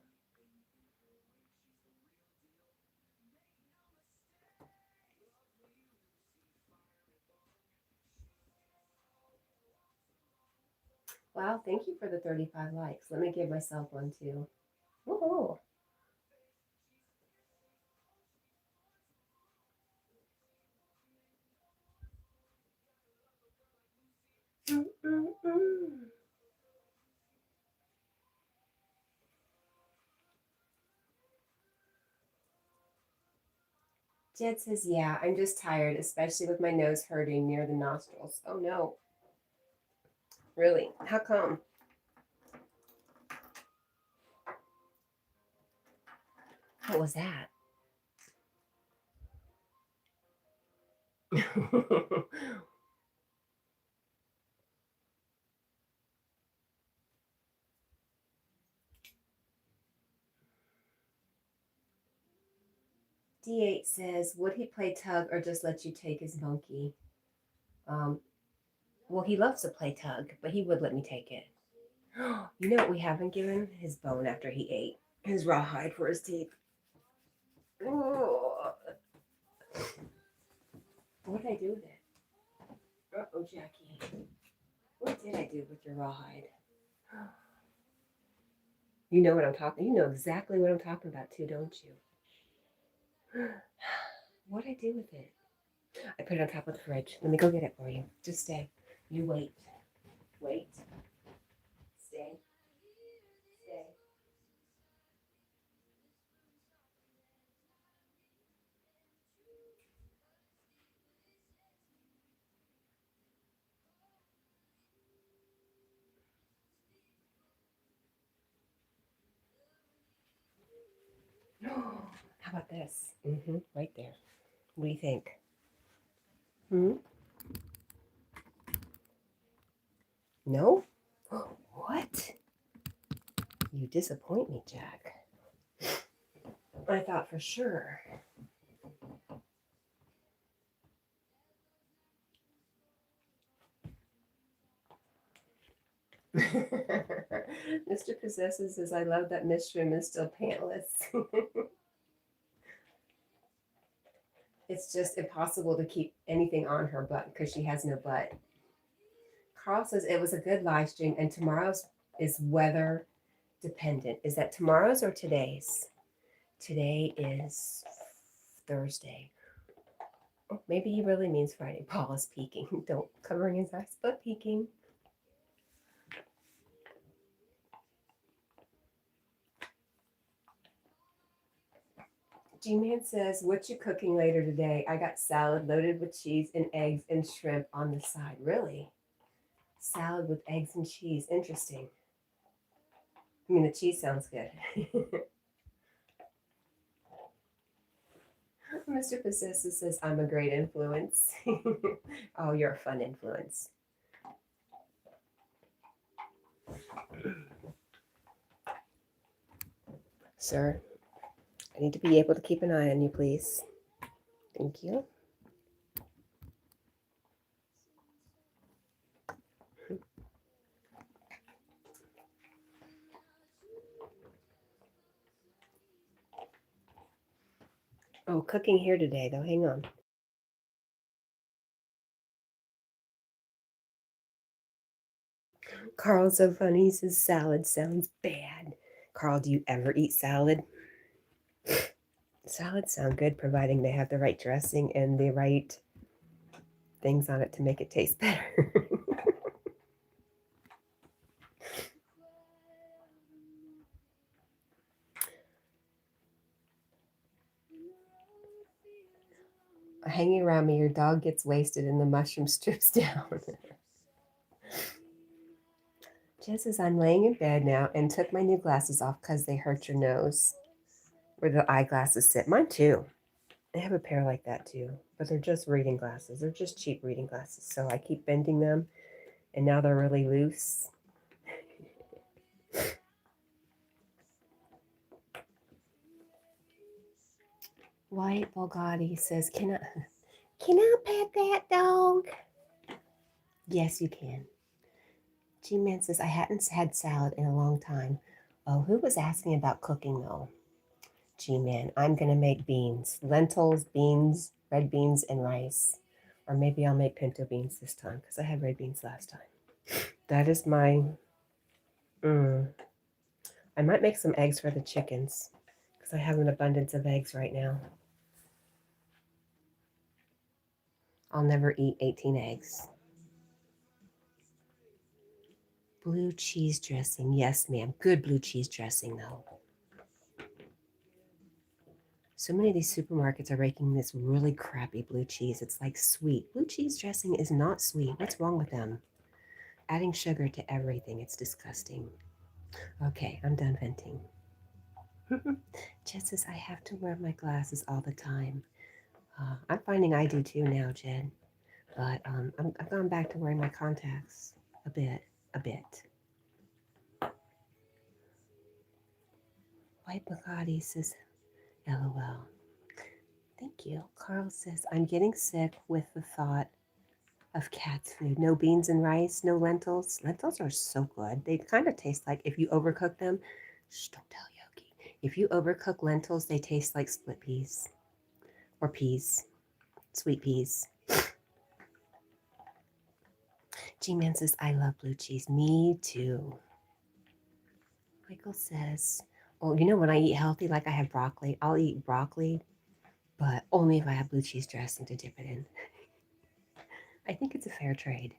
Wow, thank you for the 35 likes. Let me give myself one too. Woohoo! Mm-mm-mm. Jed says, yeah, I'm just tired, especially with my nose hurting near the nostrils. Oh no. Really? How come? What was that? D8 says, would he play tug or just let you take his monkey? Um, well, he loves to play tug, but he would let me take it. You know what we haven't given? His bone after he ate. His rawhide for his teeth. Oh, what did I do with it? Uh-oh, Jackie. What did I do with your rawhide? You know what I'm talking. You know exactly what I'm talking about too, don't you? What did I do with it? I put it on top of the fridge. Let me go get it for you. Just stay. You wait. Wait. Stay. Stay. How about this? Right there. What do you think? Hmm? No? What? You disappoint me, Jack. I thought for sure. Mr. Possesses says, I love that Miss Shrim is still pantless. It's just impossible to keep anything on her butt because she has no butt. Carl says it was a good live stream and tomorrow's is weather dependent. Is that tomorrow's or today's? Today is Thursday. Oh, maybe he really means Friday. Paul is peeking. Don't covering his eyes, but peeking. G-Man says, what you cooking later today? I got salad loaded with cheese and eggs and shrimp on the side. Really? Salad with eggs and cheese. Interesting. I mean, the cheese sounds good. Mr. Possessive says, I'm a great influence. Oh, you're a fun influence. Sir, I need to be able to keep an eye on you, please. Thank you. Oh, cooking here today, though. Hang on. Carl's so funny. He says salad sounds bad. Carl, do you ever eat salad? Salads sound good, providing they have the right dressing and the right things on it to make it taste better. Hanging around me, your dog gets wasted and the mushroom strips down. Jess says, I'm laying in bed now and took my new glasses off because they hurt your nose. Where the eyeglasses sit. Mine too. I have a pair like that too, but they're just reading glasses. They're just cheap reading glasses. So I keep bending them and now they're really loose. White Bulgari says, can I pet that dog? Yes, you can. G-Man says, I hadn't had salad in a long time. Oh, who was asking about cooking though? G-Man, I'm going to make beans. Lentils, beans, red beans, and rice. Or maybe I'll make pinto beans this time because I had red beans last time. That is my I might make some eggs for the chickens because I have an abundance of eggs right now. I'll never eat 18 eggs. Blue cheese dressing. Yes, ma'am. Good blue cheese dressing, though. So many of these supermarkets are making this really crappy blue cheese. It's like sweet. Blue cheese dressing is not sweet. What's wrong with them? Adding sugar to everything. It's disgusting. Okay, I'm done venting. Jed says I have to wear my glasses all the time. I'm finding I do too now, Jed. But I've gone back to wearing my contacts a bit. White Bugatti says, LOL. Thank you. Carl says, I'm getting sick with the thought of cat's food. No beans and rice, no lentils. Lentils are so good. They kind of taste like, if you overcook them, shh, don't tell Yogi. If you overcook lentils, they taste like split peas or peas, sweet peas. G-Man says, I love blue cheese. Me too. Michael says, well, you know, when I eat healthy, like I have broccoli, I'll eat broccoli, but only if I have blue cheese dressing to dip it in. I think it's a fair trade.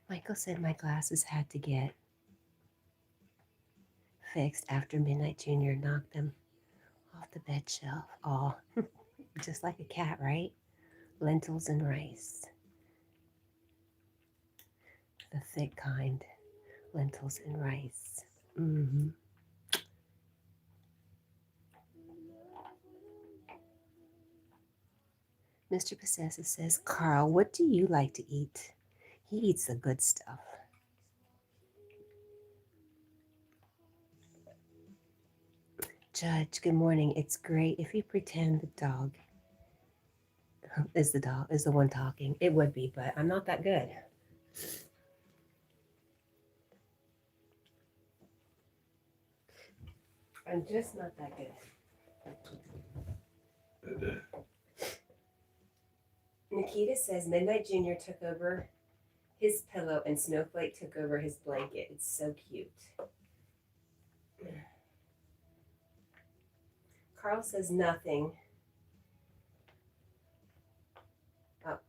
Michael said my glasses had to get fixed after Midnight Junior knocked them off the bed shelf. Oh, just like a cat, right? Lentils and rice. The thick kind. Lentils and rice. Mm-hmm. Mr. Possessive says, Carl, what do you like to eat? He eats the good stuff. Judge, good morning. It's great if you pretend the dog is the one talking. It would be, but I'm not that good. I'm just not that good. Nikita says Midnight Junior took over his pillow and Snowflake took over his blanket. It's so cute. Carl says nothing.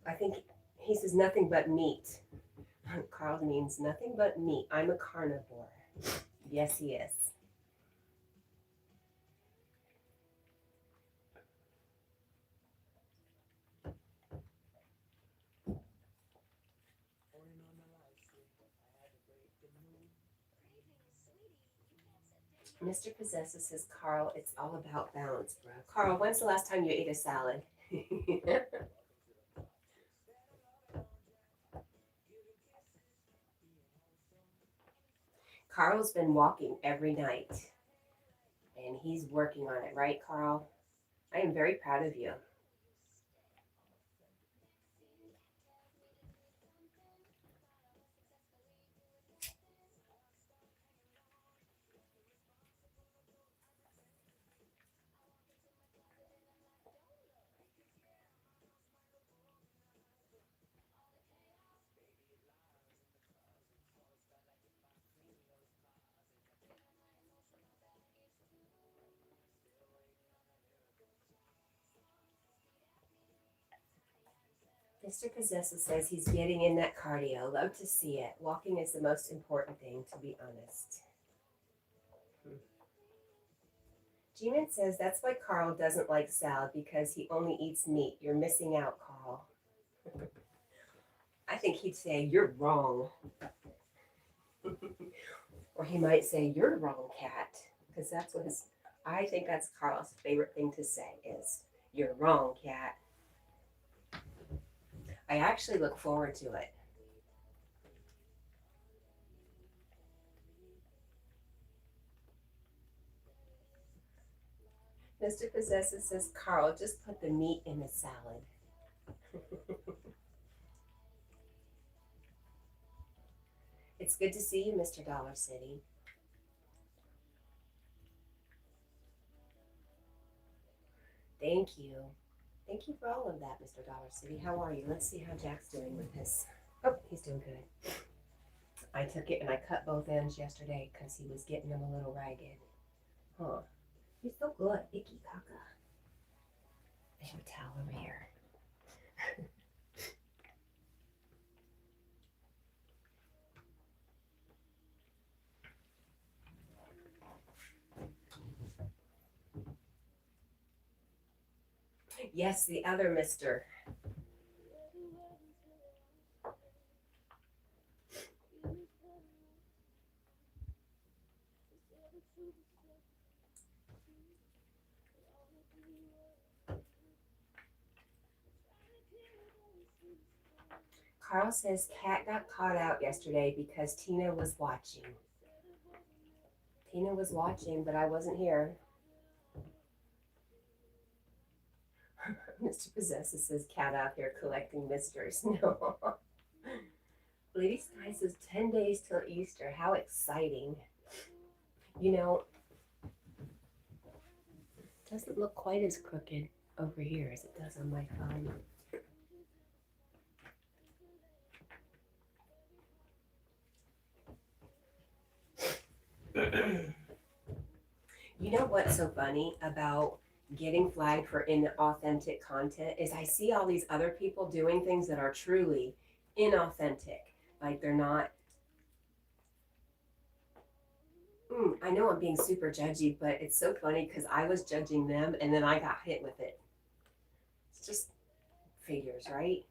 I think he says nothing but meat. Carl means nothing but meat. I'm a carnivore. Yes, he is. Mr. Possessive says, Carl, it's all about balance, bro. Carl, when's the last time you ate a salad? Carl's been walking every night, and he's working on it, right, Carl? I am very proud of you. Mr. Possessive says he's getting in that cardio. Love to see it. Walking is the most important thing, to be honest. G-Man says that's why Carl doesn't like salad because he only eats meat. You're missing out, Carl. I think he'd say, you're wrong. Or he might say, you're wrong, Cat. Because that's what I think that's Carl's favorite thing to say is, you're wrong, Cat. I actually look forward to it. Mr. Possessive says, Carl, just put the meat in the salad. It's good to see you, Mr. Dollar City. Thank you. Thank you for all of that, Mr. Dollar City. How are you? Let's see how Jack's doing with this. Oh, he's doing good. I took it and I cut both ends yesterday because he was getting them a little ragged. Huh. You're so good, Icky Kaka. I have a towel over here. Yes, the other mister. Carl says Cat got caught out yesterday because Tina was watching. Tina was watching, but I wasn't here. Mr. Possessive says Cat out here collecting misters. No. Lady Sky says 10 days till Easter. How exciting. You know, it doesn't look quite as crooked over here as it does on my phone. You know what's so funny about getting flagged for inauthentic content is I see all these other people doing things that are truly inauthentic. Like they're not, I know I'm being super judgy, but it's so funny because I was judging them and then I got hit with it. It's just figures, right?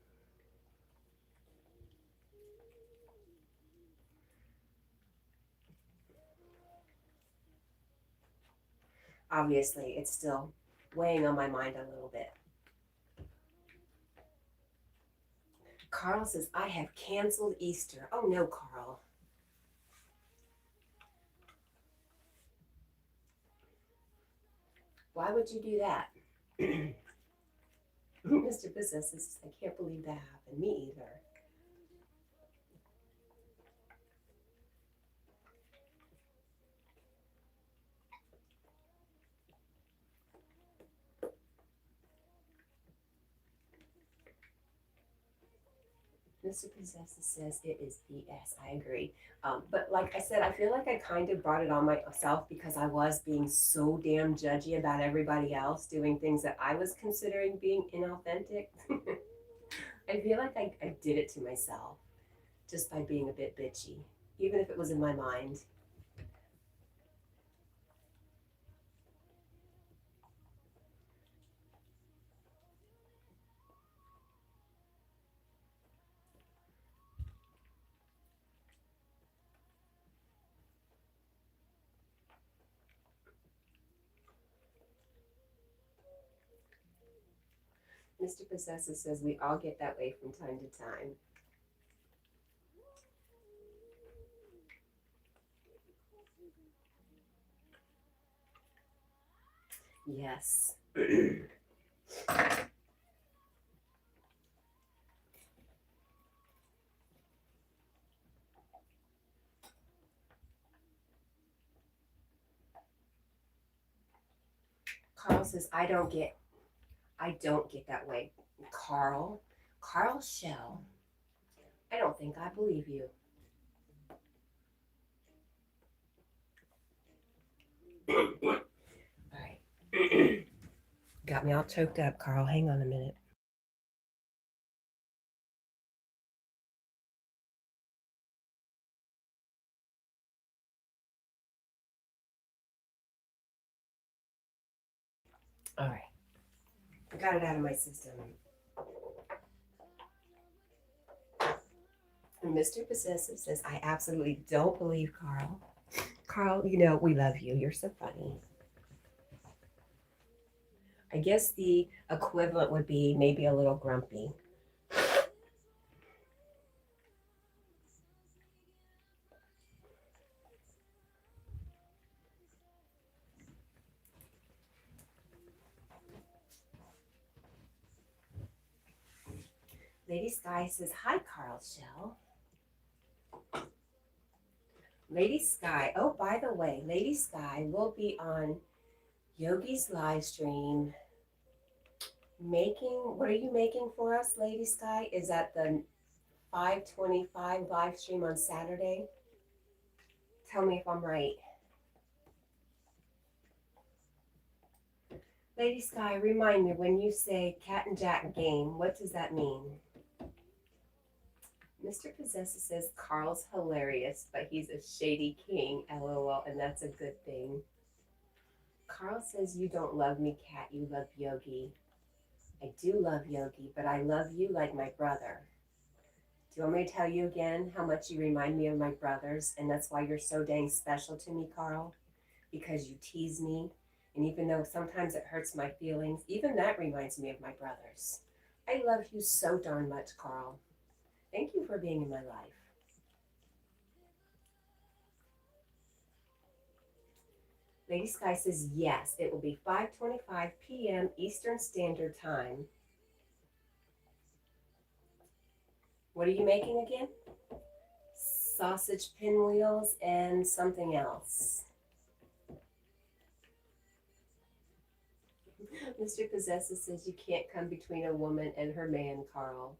Obviously, it's still weighing on my mind a little bit. Carl says, I have canceled Easter. Oh no, Carl. Why would you do that? Mr. Possessive says, I can't believe that happened. Me either. Mr. Possessive says it is BS. I agree. But like I said, I feel like I kind of brought it on myself because I was being so damn judgy about everybody else doing things that I was considering being inauthentic. I feel like I did it to myself just by being a bit bitchy, even if it was in my mind. Mr. Possessive says we all get that way from time to time. Yes. Carl says I don't get that way. Carl Shell, I don't think I believe you. All right. Got me all choked up, Carl. Hang on a minute. All right. I got it out of my system. And Mr. Possessive says, I absolutely don't believe Carl. Carl, you know, we love you. You're so funny. I guess the equivalent would be maybe a little grumpy. Lady Sky says, hi, Carl Shell. Lady Sky, oh, by the way, Lady Sky will be on Yogi's live stream making, what are you making for us, Lady Sky? Is that the 5:25 live stream on Saturday? Tell me if I'm right. Lady Sky, remind me, when you say Cat and Jack game, what does that mean? Mr. Possessor says Carl's hilarious, but he's a shady king, lol, and that's a good thing. Carl says you don't love me, Cat, you love Yogi. I do love Yogi, but I love you like my brother. Do you want me to tell you again how much you remind me of my brothers, and that's why you're so dang special to me, Carl? Because you tease me, and even though sometimes it hurts my feelings, even that reminds me of my brothers. I love you so darn much, Carl. Thank you for being in my life. Lady Sky says yes, it will be 5:25 p.m. Eastern Standard Time. What are you making again? Sausage pinwheels and something else. Mr. Possessor says you can't come between a woman and her man, Carl.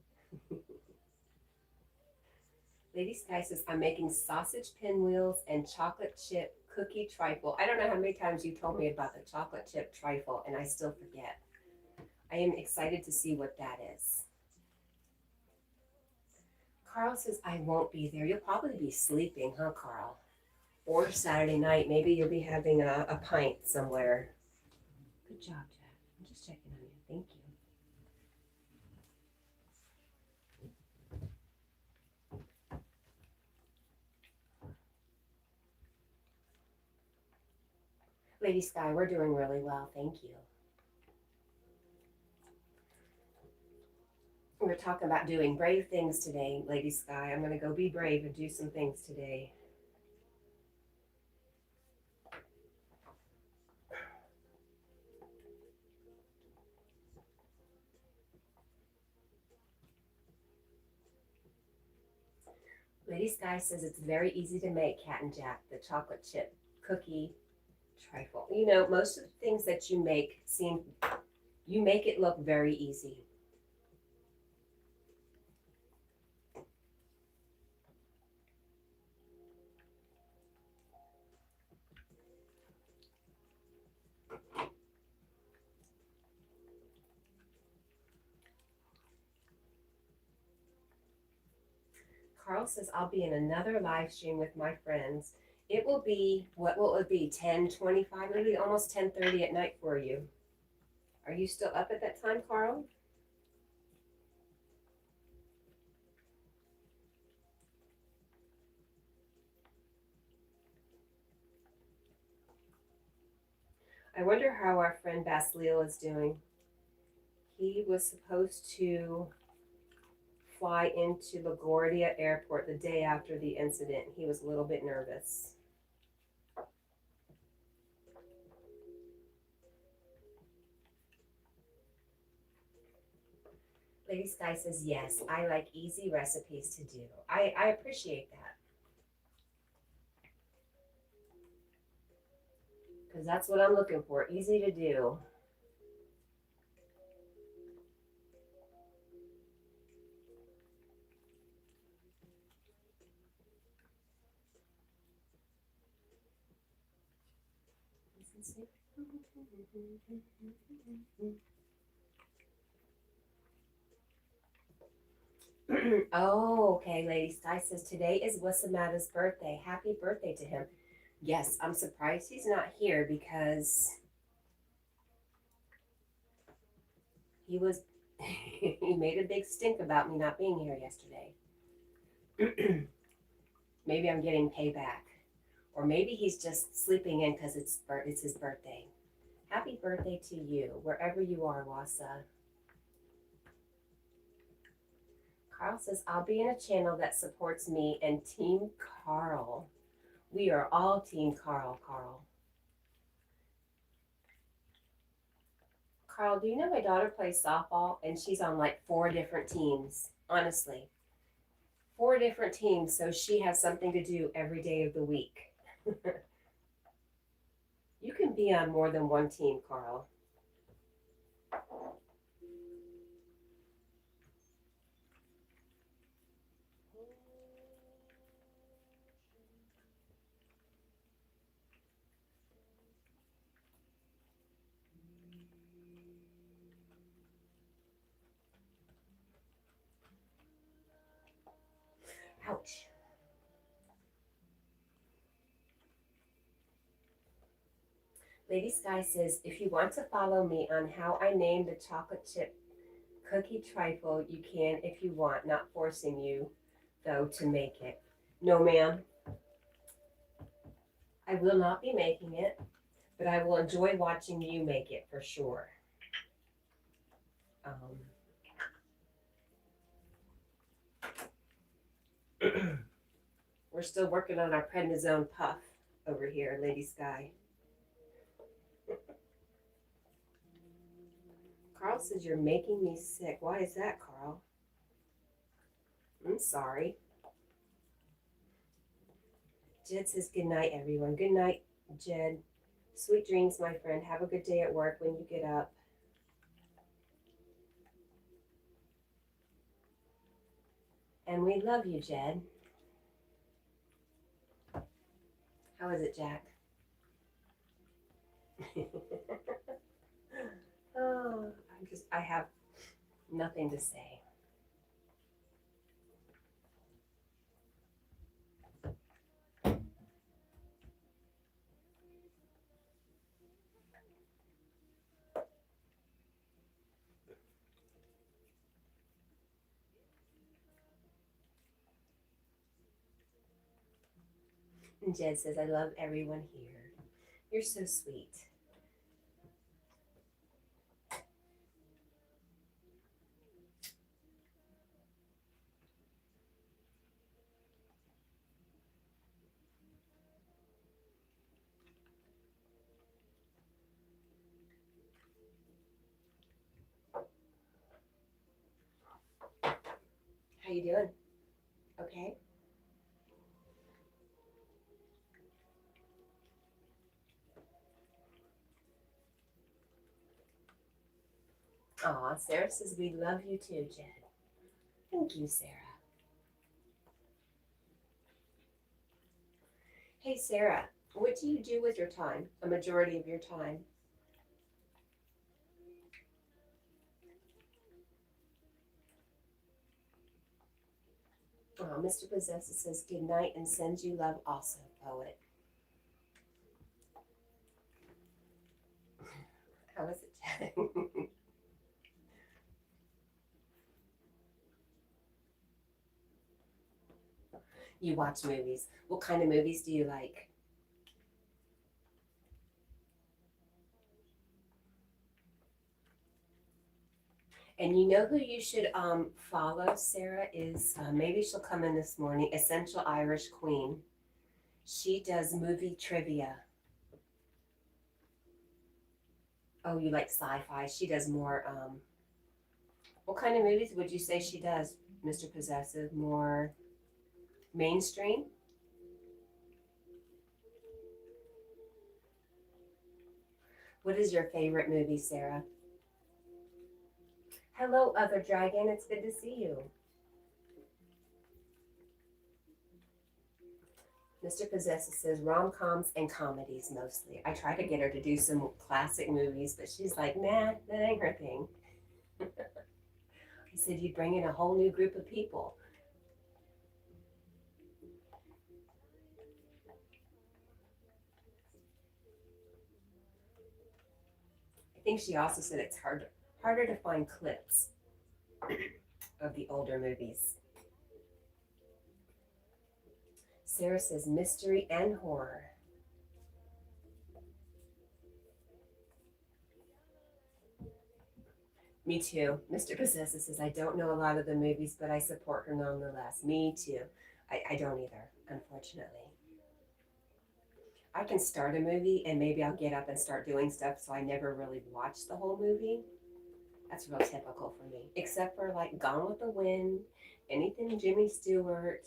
Lady Sky says, I'm making sausage pinwheels and chocolate chip cookie trifle. I don't know how many times you told me about the chocolate chip trifle, and I still forget. I am excited to see what that is. Carl says, I won't be there. You'll probably be sleeping, huh, Carl? Or Saturday night, maybe you'll be having a pint somewhere. Good job, Jack. I'm just checking on you. Thank you. Lady Sky, we're doing really well. Thank you. We're talking about doing brave things today, Lady Sky. I'm going to go be brave and do some things today. Lady Sky says it's very easy to make, Cat and Jack, the chocolate chip cookie trifle. You know, most of the things that you make you make it look very easy. Carl says I'll be in another live stream with my friends. It will be, what will it be, 10:25? It'll be almost 10:30 at night for you. Are you still up at that time, Carl? I wonder how our friend Basilio is doing. He was supposed to fly into LaGuardia Airport the day after the incident. He was a little bit nervous. Lady Sky says, yes, I like easy recipes to do. I appreciate that. Because that's what I'm looking for, easy to do. Oh, okay, Lady Sky says today is Wasamata's birthday. Happy birthday to him. Yes, I'm surprised he's not here because he made a big stink about me not being here yesterday. Maybe I'm getting payback. Or maybe he's just sleeping in because it's his birthday. Happy birthday to you, wherever you are, Wasa. Carl says, I'll be in a channel that supports me and Team Carl. We are all Team Carl, Carl. Carl, do you know my daughter plays softball and she's on like 4 different teams? Honestly. 4 different teams, so she has something to do every day of the week. You can be on more than one team, Carl. Lady Sky says, if you want to follow me on how I named the chocolate chip cookie trifle, you can if you want, not forcing you, though, to make it. No, ma'am, I will not be making it, but I will enjoy watching you make it for sure. We're still working on our prednisone puff over here, Lady Sky. Carl says you're making me sick. Why is that, Carl? I'm sorry. Jed says good night, everyone. Good night, Jed. Sweet dreams, my friend. Have a good day at work when you get up. And we love you, Jed. How is it, Jack? Oh, I have nothing to say. And Jed says, I love everyone here. You're so sweet. How you doing? Okay? Aw, Sarah says we love you too, Jed. Thank you, Sarah. Hey, Sarah, what do you do with your time, a majority of your time? Oh, Mr. Possessive says good night and sends you love also, poet. How is it, Jed? You watch movies. What kind of movies do you like? And you know who you should follow, Sarah, is maybe she'll come in this morning, Essential Irish Queen. She does movie trivia. Oh, you like sci-fi. She does more, what kind of movies would you say she does, Mr. Possessive? More mainstream? What is your favorite movie, Sarah? Hello, Other Dragon. It's good to see you. Mr. Possessive says rom-coms and comedies mostly. I try to get her to do some classic movies, but she's like, nah, that ain't her thing. I said, you'd bring in a whole new group of people. I think she also said it's harder to find clips of the older movies. Sarah says mystery and horror. Me too. Mr. Possessive says, I don't know a lot of the movies, but I support her nonetheless. Me too. I don't either, unfortunately. I can start a movie and maybe I'll get up and start doing stuff, so I never really watch the whole movie. That's real typical for me, except for like Gone with the Wind, anything Jimmy Stewart.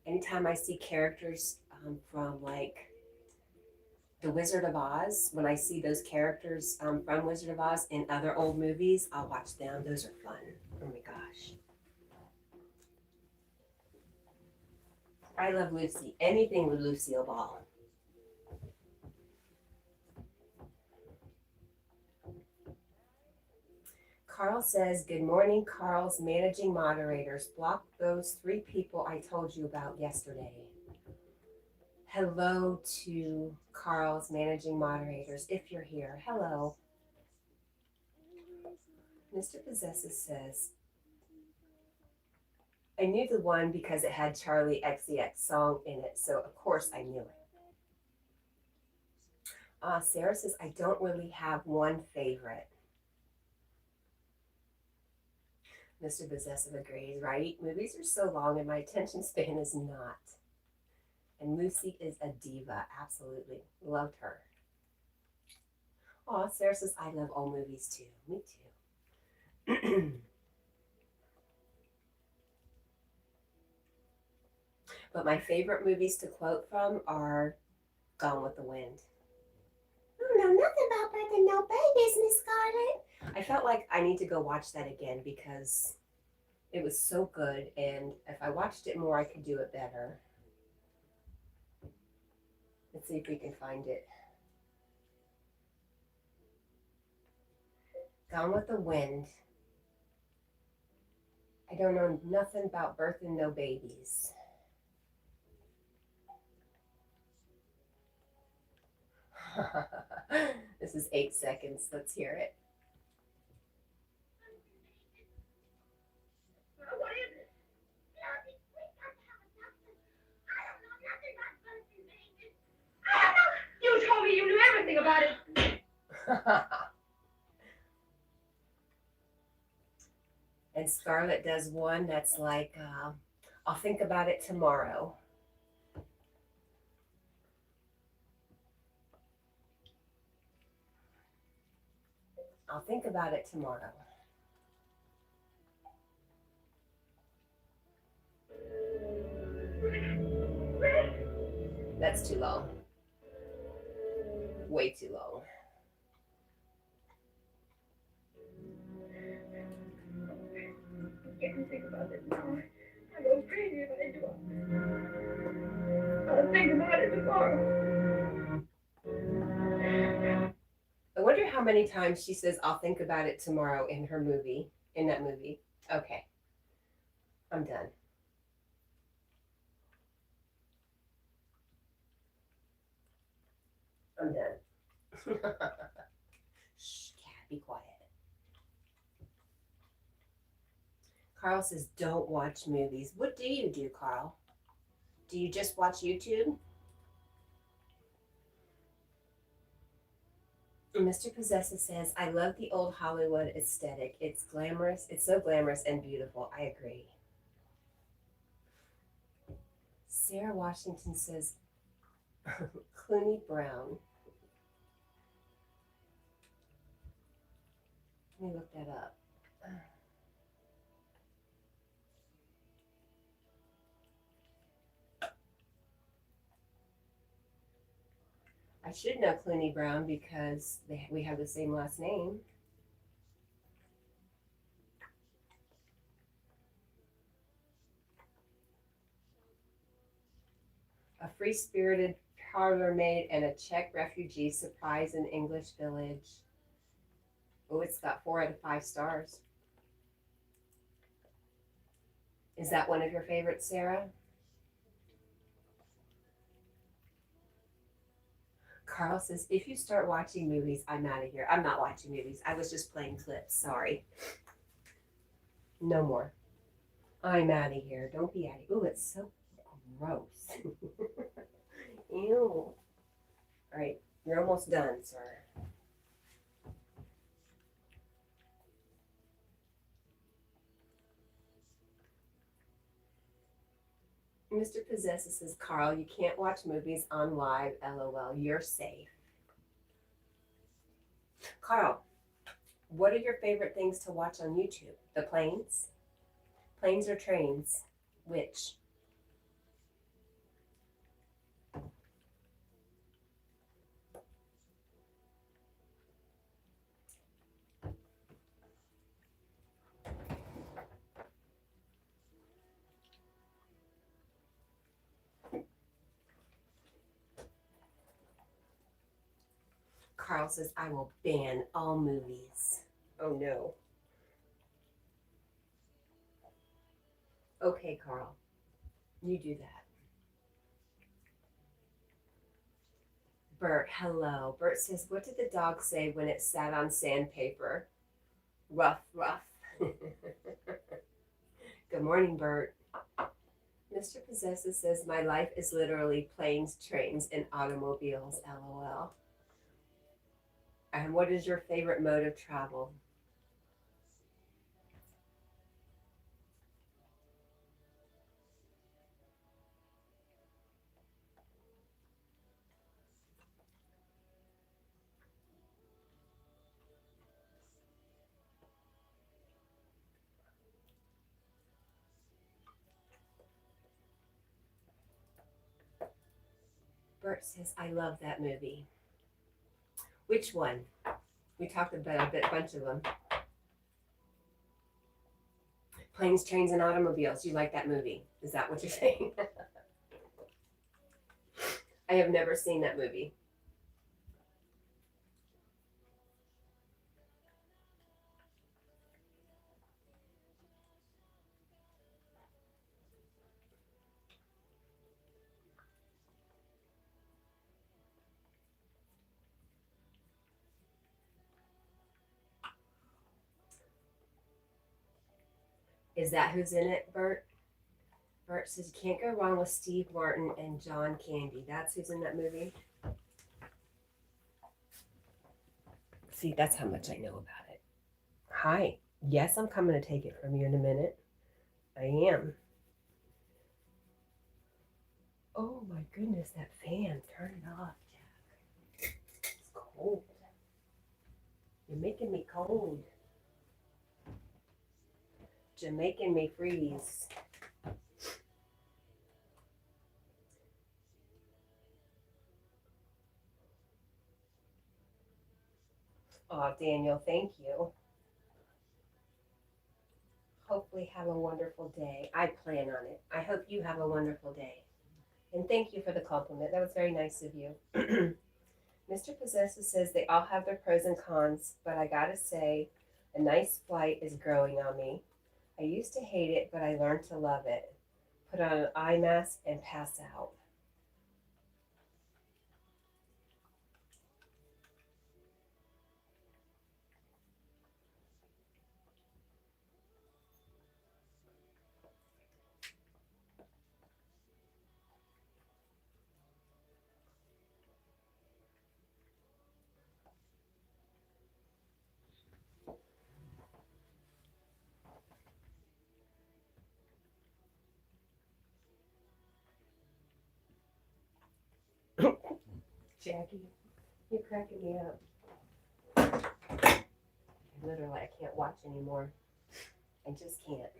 Anytime I see characters from like The Wizard of Oz, when I see those characters from Wizard of Oz in other old movies, I'll watch them. Those are fun. Oh my gosh. I love Lucy. Anything with Lucille Ball. Carl says, good morning, Carl's managing moderators. Block those 3 people I told you about yesterday. Hello to Carl's managing moderators, if you're here. Hello. Mr. Possesses says, I knew the one because it had Charlie XCX song in it, so of course I knew it. Sarah says, I don't really have one favorite. Mr. Possessive agrees, right? Movies are so long and my attention span is not. And Lucy is a diva, absolutely. Loved her. Sarah says, I love all movies too. Me too. But my favorite movies to quote from are Gone with the Wind. I don't know nothing about birthing no babies, Miss Scarlett. I felt like I need to go watch that again because it was so good, and if I watched it more, I could do it better. Let's see if we can find it. Gone with the Wind. I don't know nothing about birthing no babies. This is 8 seconds. Let's hear it. What is it? I don't know nothing about birthing babies. I don't know. You told me you knew everything about it. And Scarlett does one that's like, I'll think about it tomorrow. I'll think about it tomorrow. That's too long. Way too long. I can't think about it now. I go crazy if I do. I'll think about it tomorrow. I wonder how many times she says, I'll think about it tomorrow in her movie, in that movie. Okay. I'm done. I'm done. Shh, cat, be quiet. Carl says, don't watch movies. What do you do, Carl? Do you just watch YouTube? Mr. Possessive says, I love the old Hollywood aesthetic. It's glamorous. It's so glamorous and beautiful. I agree. Sarah Washington says, Clooney Brown. Let me look that up. I should know Clooney Brown because we have the same last name. A free-spirited parlor maid and a Czech refugee surprise in English village. Oh, it's got 4 out of 5 stars. Is that one of your favorites, Sarah? Carl says, if you start watching movies, I'm out of here. I'm not watching movies. I was just playing clips. Sorry. No more. I'm out of here. Don't be out of here. Ooh, it's so gross. Ew. All right. You're almost done, sir. Mr. Possessive says, Carl, you can't watch movies on live. LOL. You're safe. Carl, what are your favorite things to watch on YouTube? The planes? Planes or trains? Which? Carl says, I will ban all movies. Oh no. Okay, Carl. You do that. Bert, hello. Bert says, what did the dog say when it sat on sandpaper? Rough, rough. Good morning, Bert. Mr. Possessive says, my life is literally planes, trains, and automobiles, LOL. And what is your favorite mode of travel? Bert says, I love that movie. Which one? We talked about a bunch of them. Planes, Trains, and Automobiles. You like that movie? Is that what you're saying? I have never seen that movie. Is that who's in it, Bert? Bert says, you can't go wrong with Steve Martin and John Candy. That's who's in that movie. See, that's how much I know about it. Hi. Yes, I'm coming to take it from you in a minute. I am. Oh my goodness, that fan. Turn it off, Jack. It's cold. You're making me cold. You're making me freeze. Oh, Daniel, thank you. Hopefully have a wonderful day. I plan on it. I hope you have a wonderful day. And thank you for the compliment. That was very nice of you. Mr. Possessive says they all have their pros and cons, but I gotta say, a nice flight is growing on me. I used to hate it, but I learned to love it. Put on an eye mask and pass out. Jackie, you're cracking me up. Literally, I can't watch anymore. I just can't.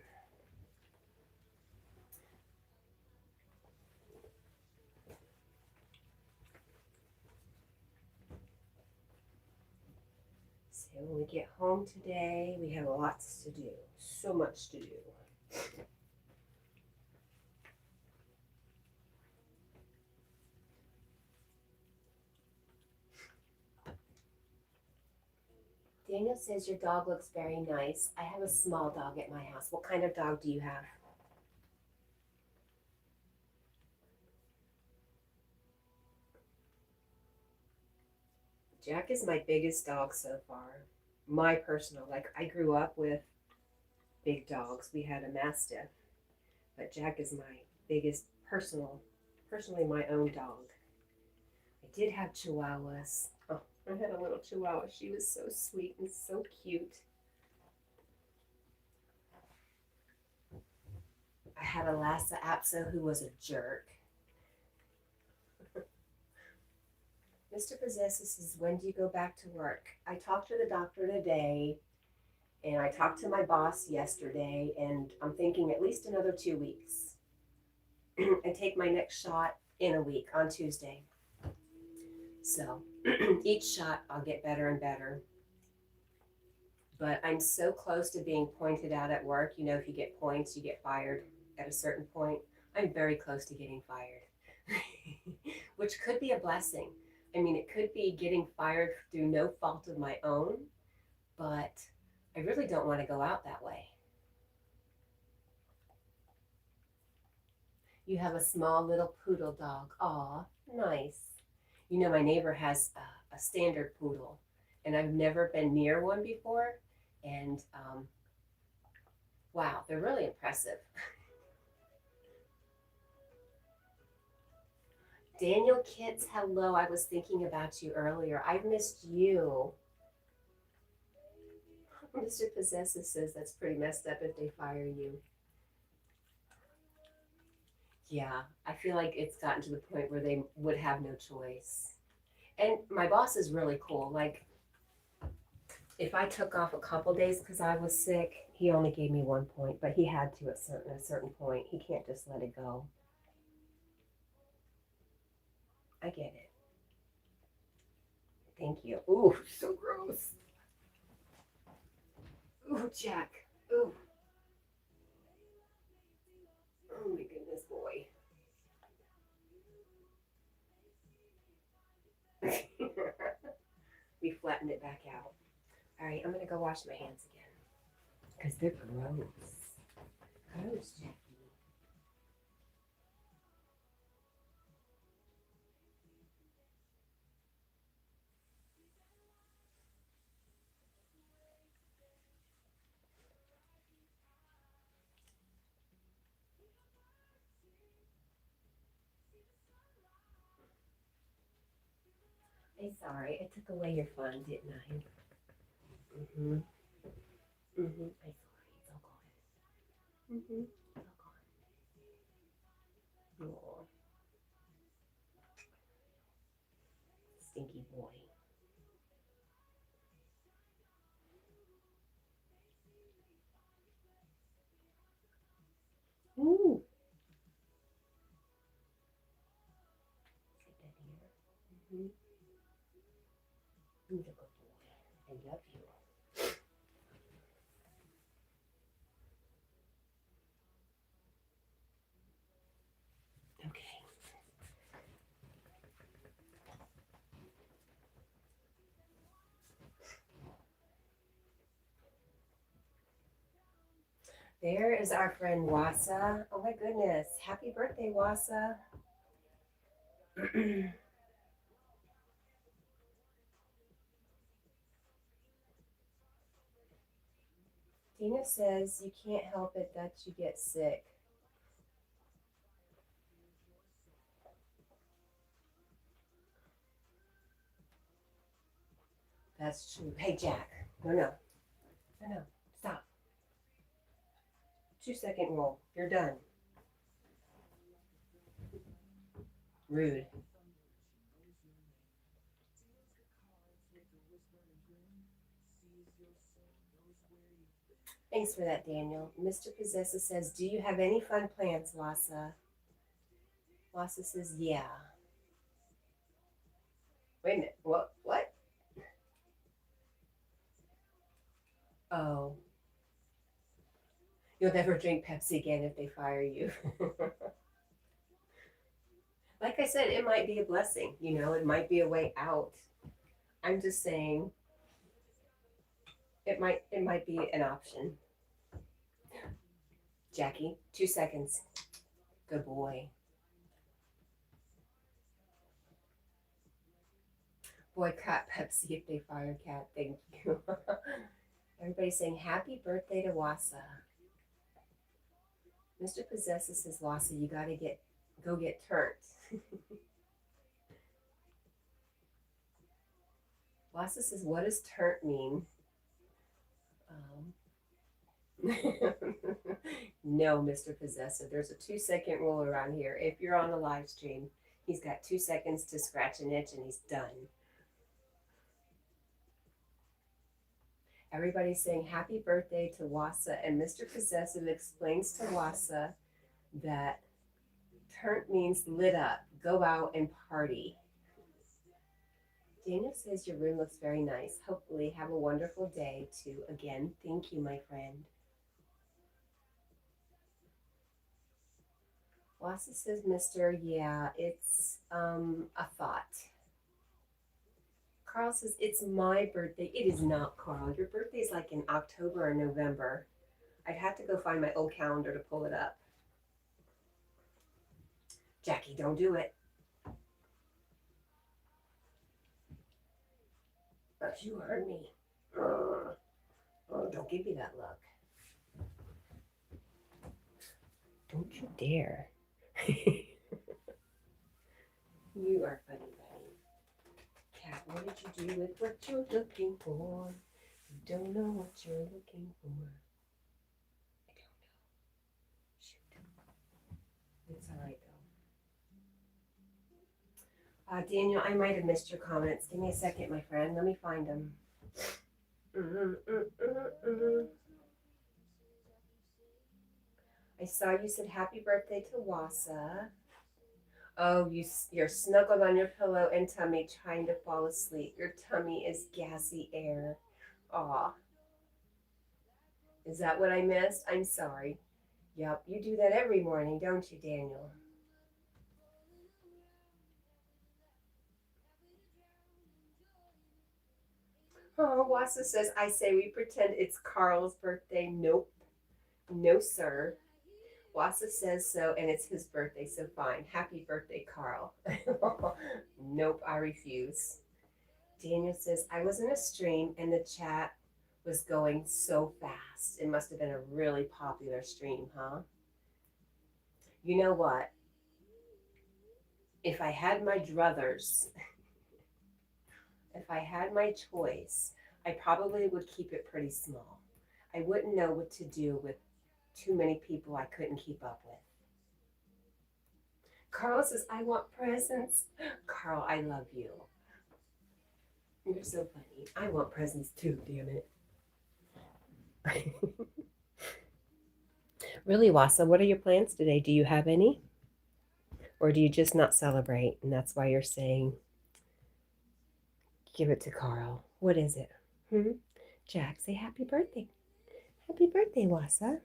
So when we get home today, we have lots to do. So much to do. Daniel says your dog looks very nice. I have a small dog at my house. What kind of dog do you have? Jack is my biggest dog so far. My personal, like I grew up with big dogs. We had a Mastiff, but Jack is my biggest personally my own dog. I did have Chihuahuas. Oh, I had a little Chihuahua. She was so sweet and so cute. I had a Lhasa Apso who was a jerk. Mr. Possessive says, when do you go back to work? I talked to the doctor today, and I talked to my boss yesterday, and I'm thinking at least another 2 weeks. And take my next shot in a week on Tuesday. So each shot I'll get better and better. But I'm so close to being pointed out at work. You know, if you get points, you get fired at a certain point. I'm very close to getting fired, which could be a blessing. I mean, it could be getting fired through no fault of my own, but I really don't want to go out that way. You have a small little poodle dog. Aw, nice. You know, my neighbor has a standard poodle, and I've never been near one before. And wow, they're really impressive. Daniel Kitts, hello. I was thinking about you earlier. I've missed you. Mr. Possessive says that's pretty messed up if they fire you. Yeah, I feel like it's gotten to the point where they would have no choice. And my boss is really cool. Like, if I took off a couple days because I was sick, he only gave me 1 point, but he had to at a certain point. He can't just let it go. I get it. Thank you. Ooh, so gross. Ooh, Jack. Ooh. Oh my goodness, boy. We flattened it back out. All right, I'm gonna go wash my hands again because they're gross. Gross, Jackie. I'm sorry, I took away your fun, didn't I? Mm-hmm. Mm-hmm. I'm sorry, it's all gone. Mm-hmm. It's all gone. Aw, stinky boy. Ooh. Sit that here. Mm-hmm. You're a good boy. I love you. Okay. There is our friend Wasa. Oh my goodness. Happy birthday, Wasa. Tina says you can't help it that you get sick. That's true. Hey, Jack. No, no. No, no. Stop. 2 second rule. You're done. Rude. Thanks for that, Daniel. Mr. Possessa says, do you have any fun plans, Wasa? Wasa says, yeah. Wait a minute. What? What? Oh. You'll never drink Pepsi again if they fire you. Like I said, it might be a blessing. You know, it might be a way out. I'm just saying it might be an option. Jackie, 2 seconds. Good boy. Boycott Pepsi if they fire Cat. Thank you. Everybody's saying happy birthday to Wasa. Mr. Possesses says, Wasa, you gotta go get turned. Wasa says, what does turnt mean? No, Mr. Possessive. There's a 2 second rule around here. If you're on a live stream, he's got 2 seconds to scratch an itch and he's done. Everybody's saying happy birthday to Wasa, and Mr. Possessive explains to Wasa that turnt means lit up, go out and party. Daniel says your room looks very nice. Hopefully, have a wonderful day too. Again, thank you, my friend. Wasa says, Mr. Yeah, it's a thought. Carl says, it's my birthday. It is not, Carl. Your birthday is like in October or November. I'd have to go find my old calendar to pull it up. Jackie, don't do it. You heard me. Don't give me that look. Don't you dare. You are funny, buddy. Cat, what did you do with what you're looking for? You don't know what you're looking for. I don't know. Shoot. It's all right, though. Daniel, I might have missed your comments. Give me a second, my friend. Let me find them. I saw you said happy birthday to Wasa. Oh, you're snuggled on your pillow and tummy trying to fall asleep. Your tummy is gassy air. Aw. Is that what I missed? I'm sorry. Yep, you do that every morning, don't you, Daniel? Oh, Wasa says, I say we pretend it's Carl's birthday. Nope. No, sir. Wasa says so, and it's his birthday, so fine. Happy birthday, Carl. Nope, I refuse. Daniel says, I was in a stream and the chat was going so fast. It must have been a really popular stream, huh? You know what? If I had my druthers, if I had my choice, I probably would keep it pretty small. I wouldn't know what to do with too many people I couldn't keep up with. Carl says, I want presents. Carl, I love you. You're so funny. I want presents too, damn it. Really, Wasa, what are your plans today? Do you have any? Or do you just not celebrate? And that's why you're saying, give it to Carl. What is it? Jack, say happy birthday. Happy birthday, Wasa.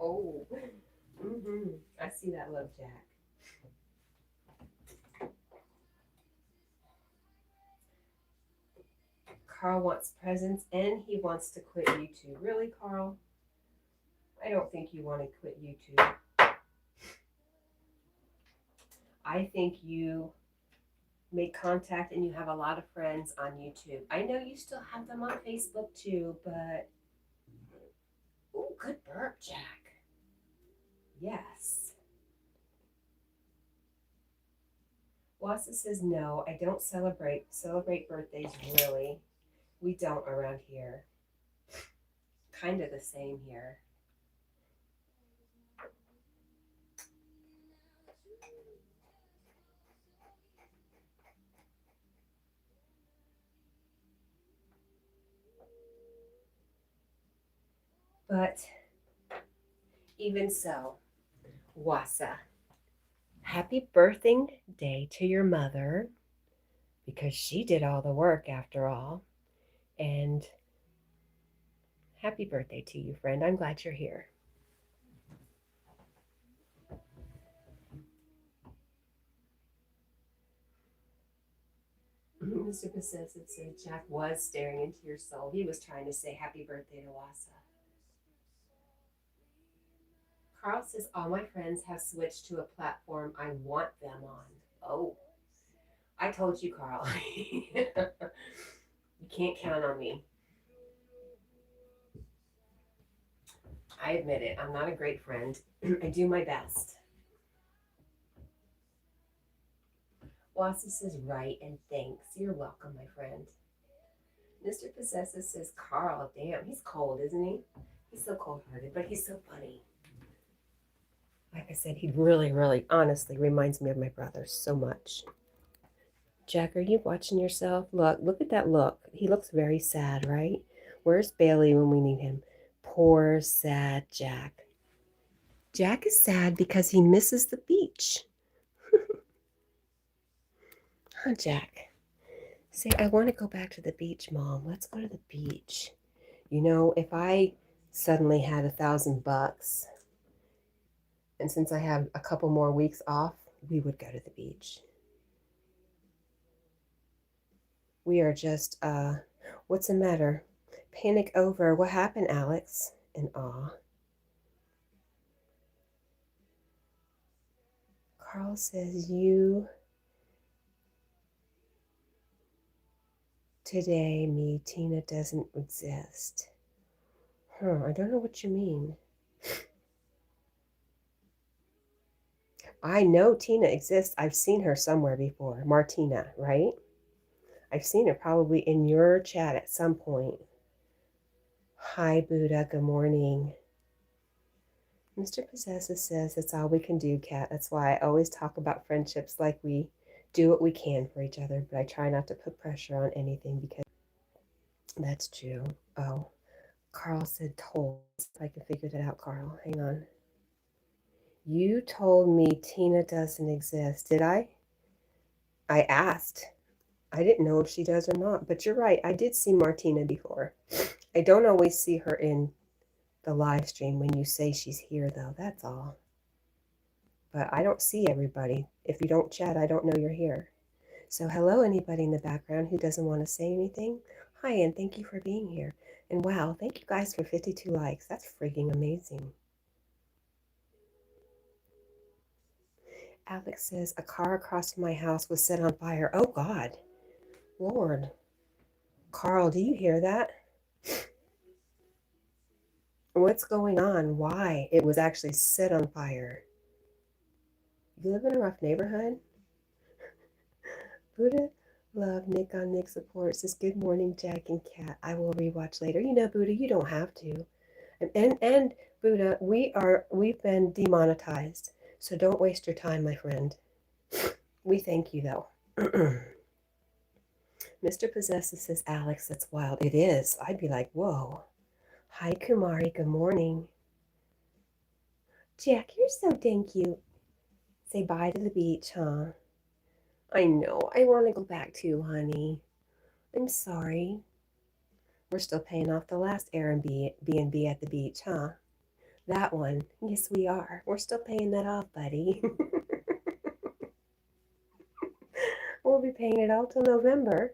Oh. I see that love, Jack. Carl wants presents and he wants to quit YouTube. Really, Carl? I don't think you want to quit YouTube. I think you make contact and you have a lot of friends on YouTube. I know you still have them on Facebook too, but oh, good burp, Jack. Yes. Wasa says no, I don't celebrate birthdays really. We don't around here. Kind of the same here. But even so, Wasa, happy birthday to your mother because she did all the work after all. And happy birthday to you, friend. I'm glad you're here. Mr. Possessive said Jack was staring into your soul. He was trying to say happy birthday to Wasa. Carl says all my friends have switched to a platform I want them on. Oh, I told you, Carl. You can't count on me. I admit it. I'm not a great friend. I do my best. Wasa says right and thanks. You're welcome, my friend. Mr. Possessive says, Carl, damn, he's cold, isn't he? He's so cold-hearted, but he's so funny. Like I said, he really, really, honestly reminds me of my brother so much. Jack, are you watching yourself? Look at that look. He looks very sad, right? Where's Bailey when we need him? Poor, sad Jack. Jack is sad because he misses the beach. Huh, Jack? Say, I want to go back to the beach, Mom. Let's go to the beach. You know, if I suddenly had $1,000, and since I have a couple more weeks off, we would go to the beach. We are just, what's the matter? Panic over. What happened, Alex? In awe. Carl says, you today, me, Tina doesn't exist. I don't know what you mean. I know Tina exists. I've seen her somewhere before. Martina, right? I've seen her probably in your chat at some point. Hi, Buddha. Good morning. Mr. Possessive says that's all we can do, Kat. That's why I always talk about friendships like we do what we can for each other, but I try not to put pressure on anything because that's true. Oh, Carl said told. If I can figure that out, Carl. Hang on. You told me Tina doesn't exist. Did I? I asked. I didn't know if she does or not, but you're right. I did see Martina before. I don't always see her in the live stream when you say she's here, though. That's all. But I don't see everybody. If you don't chat, I don't know you're here. So hello, anybody in the background who doesn't want to say anything. Hi, and thank you for being here. And wow, thank you guys for 52 likes. That's freaking amazing. Alex says, a car across from my house was set on fire. Oh, God. Lord. Carl, do you hear that? What's going on? Why? It was actually set on fire. You live in a rough neighborhood? Buddha, love, Nick on Nick support says, good morning, Jack and Cat. I will rewatch later. You know, Buddha, you don't have to. And Buddha, we've been demonetized. So don't waste your time, my friend. We thank you, though. Mr. Possessive says, Alex, that's wild. It is. I'd be like, whoa. Hi, Kumari. Good morning. Jack, you're so dang cute. Say bye to the beach, huh? I know. I want to go back too, honey. I'm sorry. We're still paying off the last Airbnb at the beach, huh? That one. Yes, we are. We're still paying that off, buddy. We'll be paying it out till November.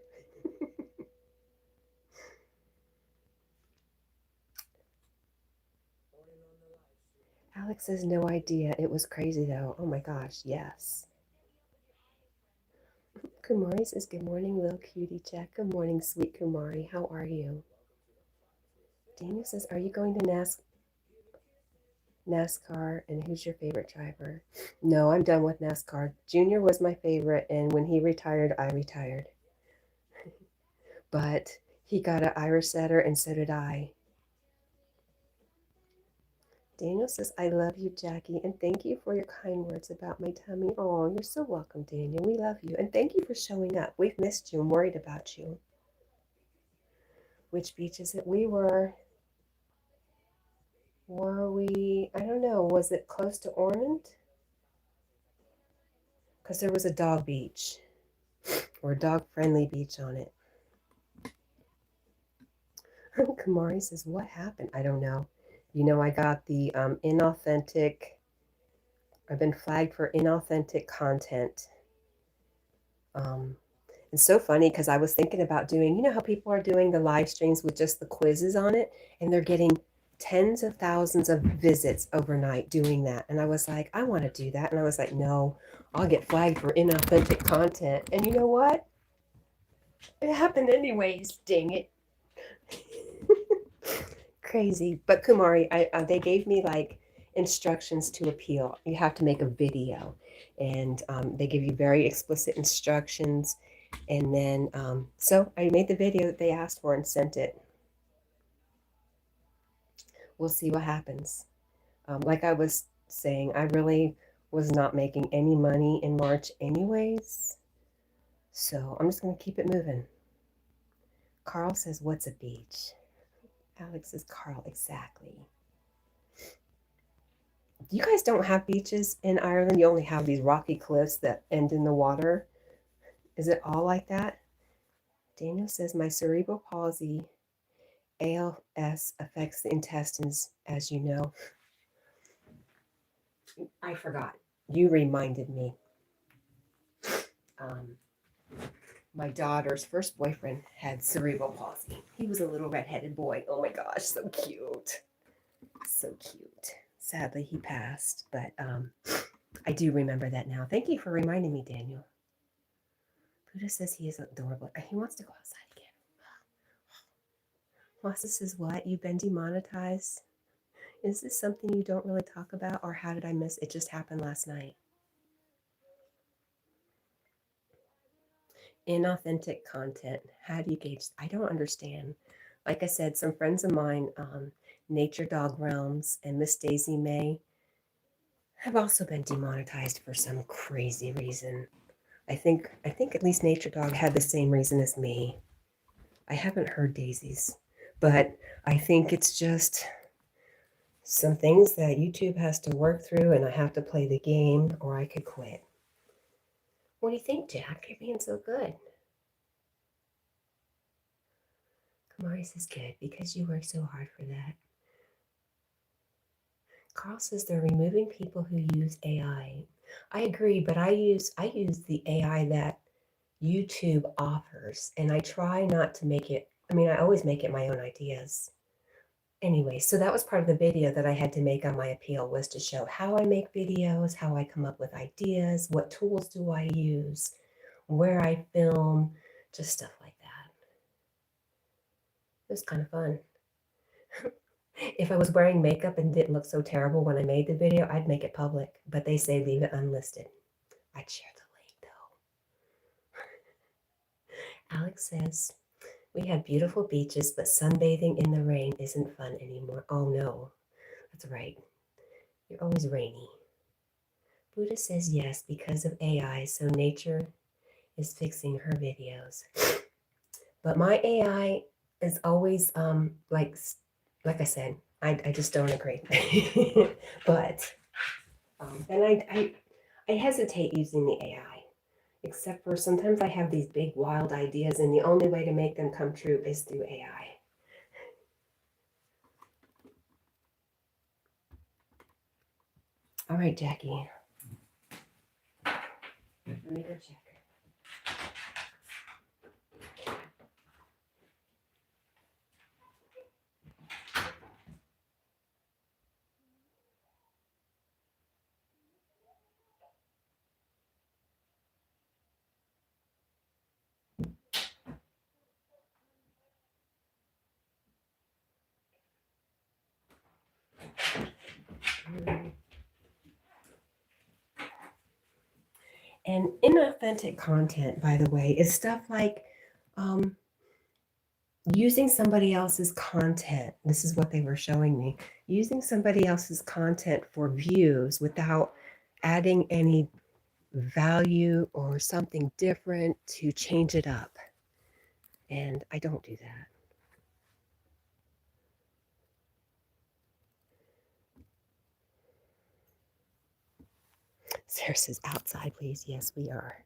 Alex has no idea. It was crazy, though. Oh my gosh, yes. Kumari says, good morning, little cutie Jack. Good morning, sweet Kumari. How are you? Daniel says, are you going to NASCAR, and who's your favorite driver? No, I'm done with NASCAR. Junior was my favorite, and when he retired, I retired. But he got an Irish setter, and so did I. Daniel says, I love you, Jackie, and thank you for your kind words about my tummy. Oh, you're so welcome, Daniel. We love you, and thank you for showing up. We've missed you and worried about you. Which beach is it? Were we, I don't know, was it close to Ormond? Because there was a dog beach, or a dog-friendly beach on it. Kamari says, what happened? I don't know. You know, I got the I've been flagged for inauthentic content. It's so funny because I was thinking about doing, you know how people are doing the live streams with just the quizzes on it, and they're getting tens of thousands of visits overnight doing that. And I was like, I want to do that. And I was like, no, I'll get flagged for inauthentic content. And you know what? It happened anyways, dang it. Crazy. But Kumari, they gave me like instructions to appeal. You have to make a video, and they give you very explicit instructions. And then, so I made the video that they asked for and sent it. We'll see what happens. Like I was saying, I really was not making any money in March anyways. So I'm just going to keep it moving. Carl says, what's a beach? Alex says, Carl, exactly. You guys don't have beaches in Ireland? You only have these rocky cliffs that end in the water? Is it all like that? Daniel says, my cerebral palsy, ALS, affects the intestines, as you know. I forgot. You reminded me. My daughter's first boyfriend had cerebral palsy. He was a little redheaded boy. Oh my gosh, so cute. So cute. Sadly, he passed, but I do remember that now. Thank you for reminding me, Daniel. Buddha says he is adorable. He wants to go outside again. Wasa says, what? You've been demonetized? Is this something you don't really talk about, or how did I miss it? Just happened last night. Inauthentic content. How do you gauge? I don't understand. Like I said, some friends of mine, Nature Dog Realms and Miss Daisy May, have also been demonetized for some crazy reason. I think at least Nature Dog had the same reason as me. I haven't heard Daisy's, but I think it's just some things that YouTube has to work through, and I have to play the game or I could quit. What do you think, Jack? You're being so good. Kamari says good because you work so hard for that. Carl says they're removing people who use AI. I agree, but I use the AI that YouTube offers, and I try not to make it. I mean, I always make it my own ideas. Anyway, so that was part of the video that I had to make on my appeal, was to show how I make videos, how I come up with ideas, what tools do I use, where I film, just stuff like that. It was kind of fun. If I was wearing makeup and didn't look so terrible when I made the video, I'd make it public, but they say leave it unlisted. I'd share the link though. Alex says, we have beautiful beaches, but sunbathing in the rain isn't fun anymore. Oh no, that's right. You're always rainy. Buddha says yes, because of AI, so nature is fixing her videos. But my AI is always like I said, I just don't agree. But and I hesitate using the AI, except for sometimes I have these big wild ideas, and the only way to make them come true is through AI. All right, Jackie. Let me go check. And inauthentic content, by the way, is stuff like using somebody else's content. This is what they were showing me. Using somebody else's content for views without adding any value or something different to change it up. And I don't do that. Sarah says, outside, please. Yes, we are.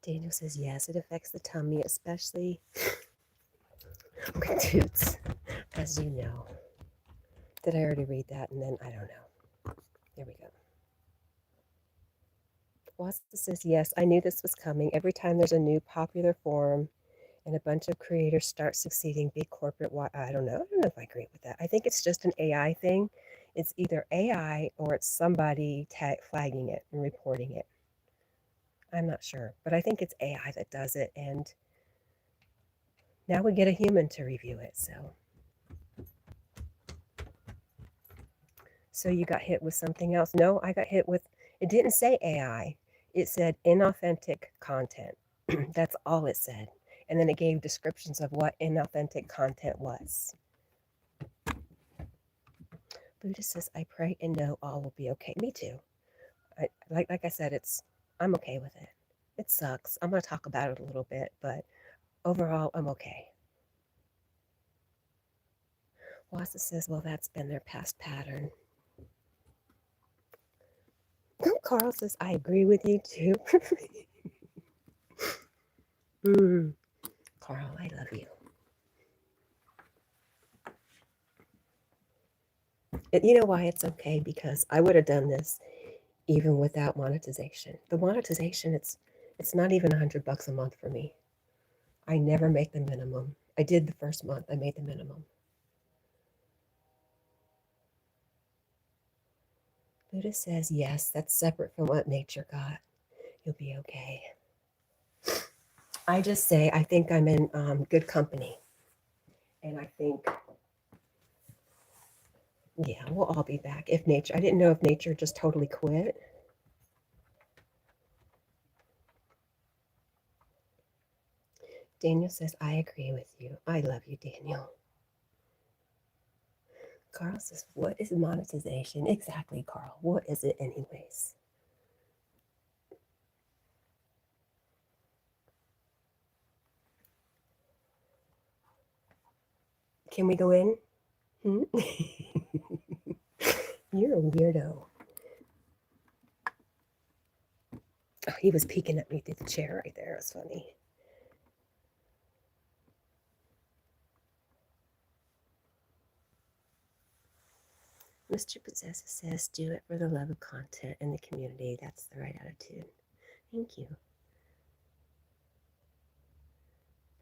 Daniel says, yes, it affects the tummy, especially with toots, as you know. Did I already read that? And then I don't know. There we go. Wasta says, yes, I knew this was coming. Every time there's a new popular forum and a bunch of creators start succeeding, big corporate, I don't know. I don't know if I agree with that. I think it's just an AI thing. It's either AI or it's somebody flagging it and reporting it. I'm not sure, but I think it's AI that does it. And now we get a human to review it. So you got hit with something else? No, I got hit with, it didn't say AI. It said inauthentic content. That's all it said. And then it gave descriptions of what inauthentic content was. Buddha says, I pray and know all will be okay. Me too. Like I said, I'm okay with it. It sucks. I'm going to talk about it a little bit, but overall, I'm okay. Wasa says, well, that's been their past pattern. Carl says, I agree with you too. Carl, I love you. And you know why it's okay? Because I would have done this even without monetization. The monetization, it's not even $100 a month for me. I never make the minimum. I did the first month. I made the minimum. Buddha says, yes, that's separate from what nature got. You'll be okay. I just say, I think I'm in good company. And I think, yeah, we'll all be back. If nature, I didn't know if nature just totally quit. Daniel says, I agree with you. I love you, Daniel. Carl says, what is monetization? Exactly, Carl. What is it, anyways? Can we go in? Hmm? You're a weirdo. Oh, he was peeking at me through the chair right there. It was funny. Mr. Possessive says, do it for the love of content and the community. That's the right attitude. Thank you.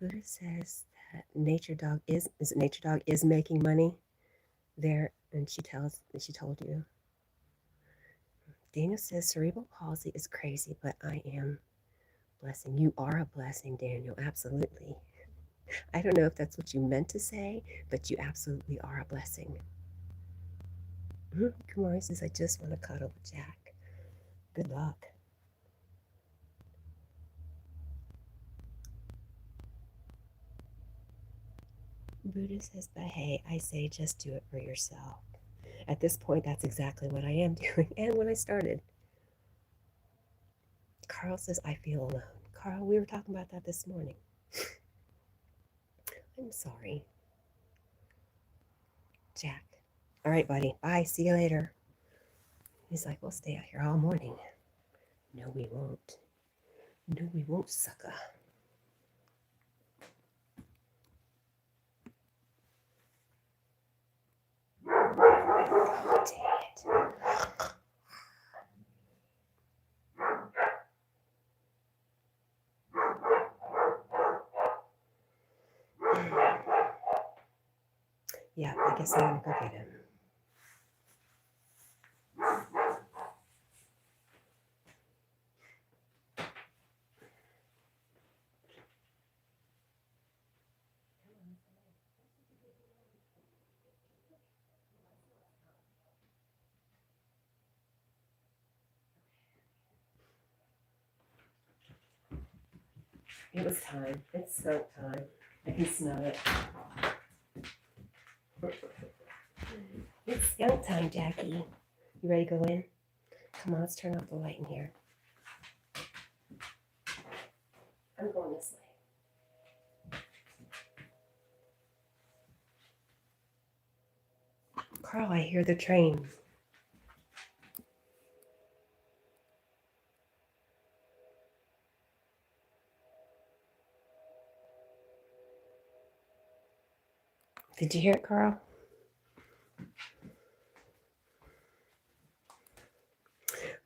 Buddha says that Nature Dog is it Nature Dog is making money there, and she told you. Daniel says cerebral palsy is crazy, but I am blessing. You are a blessing, Daniel. Absolutely. I don't know if that's what you meant to say, but you absolutely are a blessing. Kumari says, I just want to cuddle with Jack. Good luck. Buddha says, but hey, I say just do it for yourself. At this point, that's exactly what I am doing and when I started. Carl says, I feel alone. Carl, we were talking about that this morning. I'm sorry. Jack. All right, buddy. Bye. See you later. He's like, we'll stay out here all morning. No, we won't. No, we won't, sucker. Oh, dang it. Yeah, I guess I'm gonna go get him. It was time. It's skunk time. I can smell it. It's skunk time, Jackie. You ready to go in? Come on, let's turn off the light in here. I'm going this way. Carl, I hear the train. Did you hear it, Carl?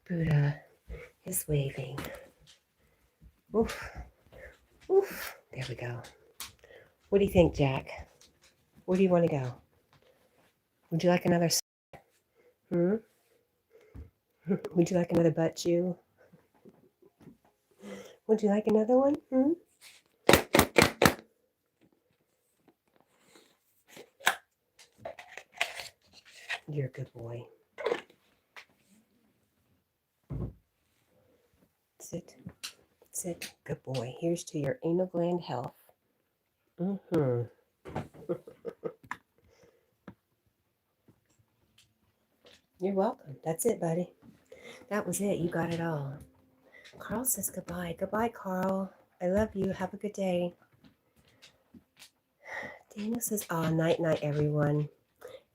Buddha is waving. Oof. Oof. There we go. What do you think, Jack? Where do you want to go? Would you like another? Hmm? Would you like another butt chew? Would you like another one? Hmm? You're a good boy. Sit. Sit. Good boy. Here's to your anal gland health. Mm-hmm. You're welcome. That's it, buddy. That was it. You got it all. Carl says goodbye. Goodbye, Carl. I love you. Have a good day. Daniel says, night, night, everyone.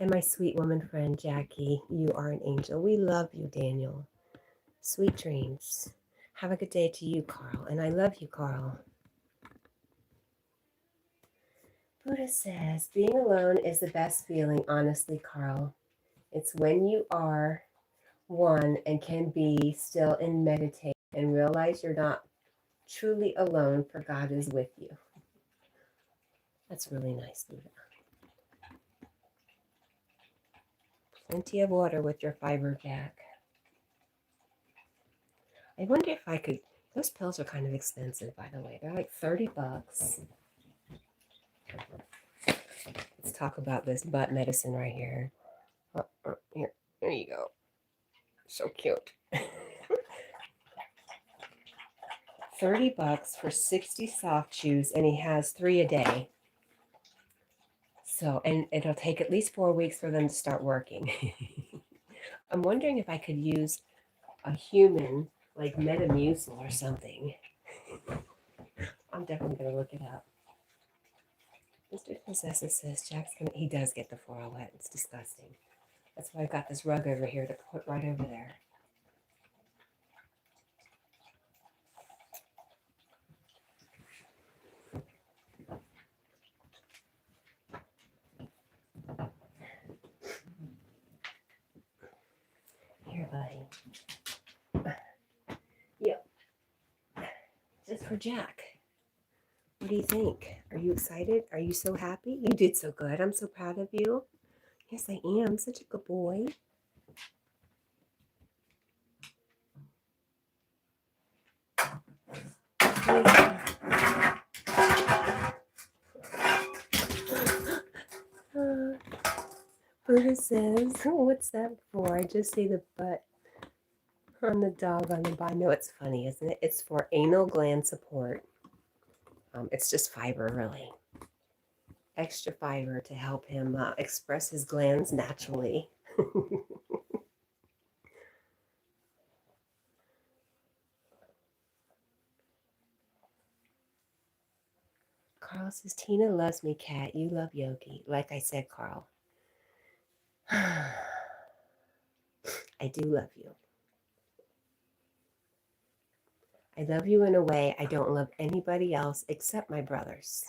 And my sweet woman friend, Jackie, you are an angel. We love you, Daniel. Sweet dreams. Have a good day to you, Carl. And I love you, Carl. Buddha says, being alone is the best feeling, honestly, Carl. It's when you are one and can be still in meditation and realize you're not truly alone, for God is with you. That's really nice, Buddha. Plenty of water with your fiber, Jack. I wonder if I could, those pills are kind of expensive, by the way. They're like $30. Let's talk about this butt medicine right here. Here, there you go. So cute. $30 for 60 soft chews, and he has 3 a day. So, and it'll take at least 4 weeks for them to start working. I'm wondering if I could use a human, like Metamucil or something. I'm definitely going to look it up. Mr. Possessive says he does get the floor wet. It's disgusting. That's why I've got this rug over here to put right over there. Here, buddy. Yep. Just for Jack. What do you think? Are you excited? Are you so happy? You did so good. I'm so proud of you. Yes, I am. Such a good boy. Buddha says, what's that for? I just see the butt on the dog on the bottom. No, it's funny, isn't it? It's for anal gland support. It's just fiber, really. Extra fiber to help him express his glands naturally. Carl says, Tina loves me, Cat. You love Yogi. Like I said, Carl. I do love you. I love you in a way I don't love anybody else except my brothers.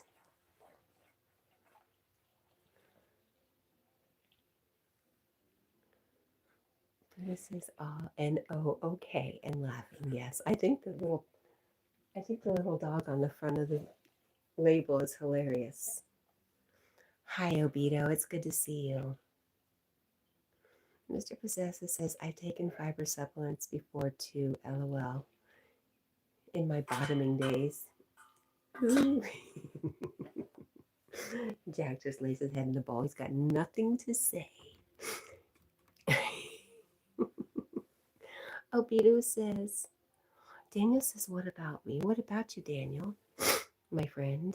This is N-O-O-K and laughing. Yes, I think the little dog on the front of the label is hilarious. Hi, Obito. It's good to see you. Mr. Possessive says, I've taken fiber supplements before too, LOL, in my bottoming days. Jack just lays his head in the ball. He's got nothing to say. Obito says, Daniel says, what about me? What about you, Daniel, my friend?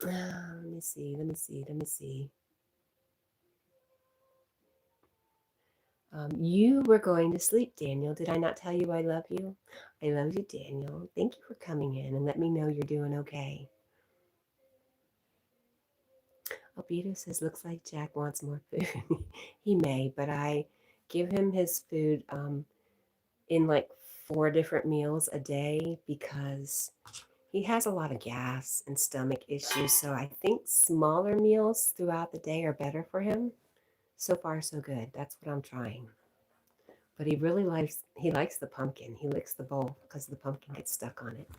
Let me see. You were going to sleep, Daniel. Did I not tell you I love you? I love you, Daniel. Thank you for coming in and let me know you're doing okay. Obito says, looks like Jack wants more food. He may, but I give him his food in like 4 different meals a day because he has a lot of gas and stomach issues. So I think smaller meals throughout the day are better for him. So far, so good. That's what I'm trying. But he really likes the pumpkin. He licks the bowl because the pumpkin gets stuck on it.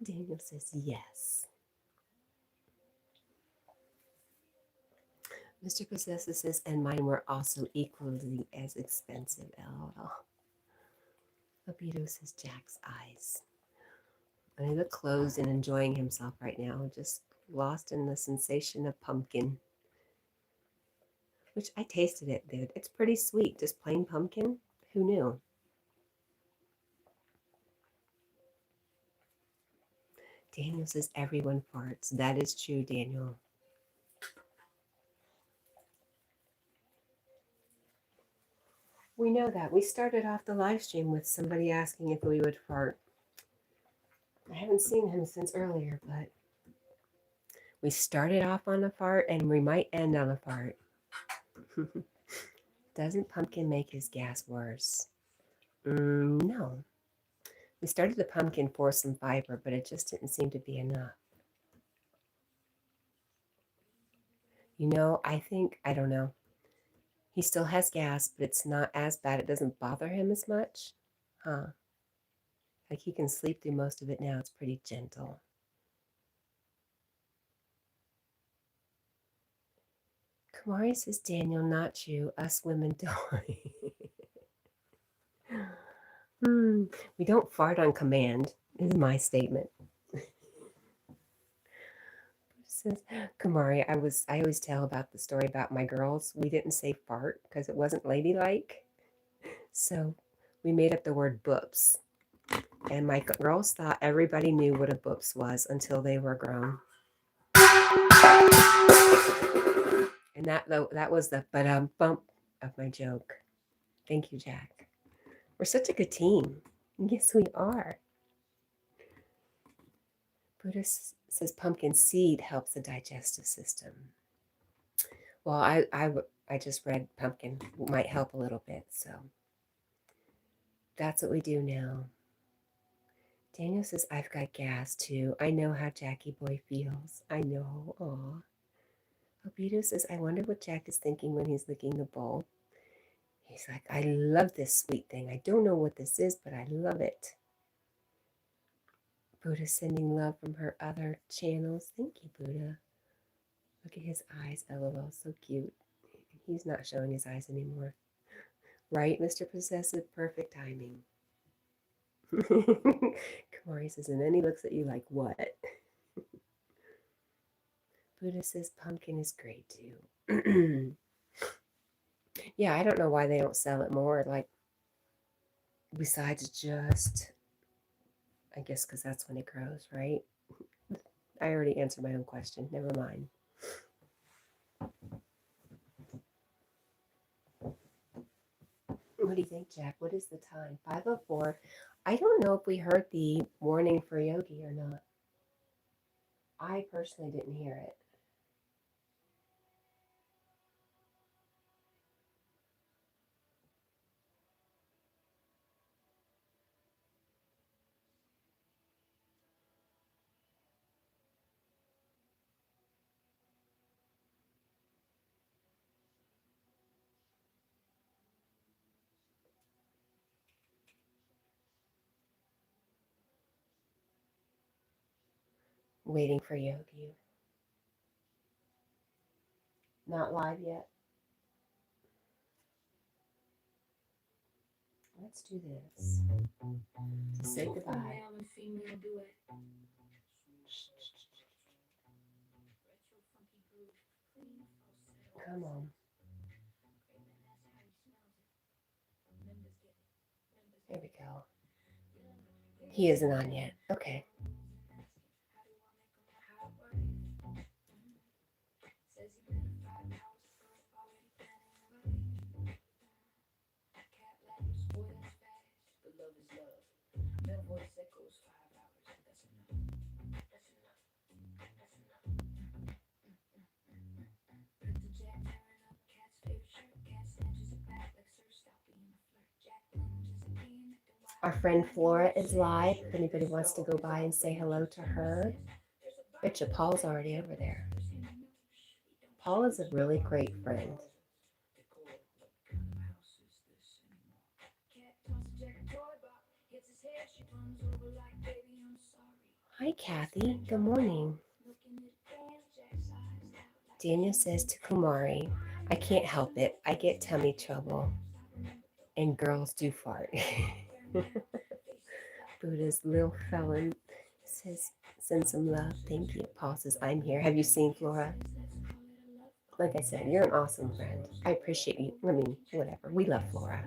Daniel says yes. Mr. Possessive says, and mine were also equally as expensive, LOL. Obito says Jack's eyes. And he looked closed and enjoying himself right now, just lost in the sensation of pumpkin. Which I tasted it, dude. It's pretty sweet, just plain pumpkin. Who knew? Daniel says everyone farts. That is true, Daniel. We know that. We started off the live stream with somebody asking if we would fart. I haven't seen him since earlier, but we started off on a fart and we might end on a fart. Doesn't pumpkin make his gas worse? No. We started the pumpkin for some fiber, but it just didn't seem to be enough. You know, I don't know. He still has gas, but it's not as bad. It doesn't bother him as much. Huh. Like he can sleep through most of it now. It's pretty gentle. Kamari says, Daniel, not you. Us women don't. We don't fart on command, is my statement. Says Kamari, I always tell about the story about my girls. We didn't say fart because it wasn't ladylike. So we made up the word boops. And my girls thought everybody knew what a boops was until they were grown. And that was the bump of my joke. Thank you, Jack. We're such a good team. Yes, we are. Buddhist says pumpkin seed helps the digestive system. Well, I just read pumpkin might help a little bit, so that's what we do now. Daniel says, I've got gas too. I know how Jackie boy feels. I know. Aw. Albedo says, I wonder what Jack is thinking when he's licking the bowl. He's like, I love this sweet thing. I don't know what this is, but I love it. Buddha sending love from her other channels. Thank you, Buddha. Look at his eyes, LOL, so cute. He's not showing his eyes anymore. Right, Mr. Possessive? Perfect timing. Kamari says, and then he looks at you like, what? Buddha says, pumpkin is great too. Yeah, I don't know why they don't sell it more. Like, besides just, I guess because that's when it grows, right? I already answered my own question. Never mind. What do you think, Jack? What is the time? 5:04. I don't know if we heard the warning for Yogi or not. I personally didn't hear it. Waiting for Yogi. Not live yet. Let's do this. To say goodbye. Come on. There we go. He isn't on yet. Okay. Our friend Flora is live. If anybody wants to go by and say hello to her. Betcha Paul's already over there. Paul is a really great friend. Hi, Kathy. Good morning. Daniel says to Kumari, I can't help it. I get tummy trouble. And girls do fart. Buddha's little felon says, send some love. Thank you. Paul says, I'm here. Have you seen Flora? Like I said, you're an awesome friend. I appreciate you. I mean, whatever. We love Flora.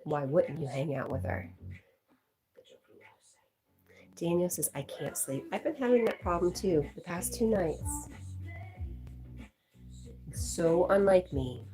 Why wouldn't you hang out with her? Daniel says, I can't sleep. I've been having that problem too the past 2 nights. So unlike me.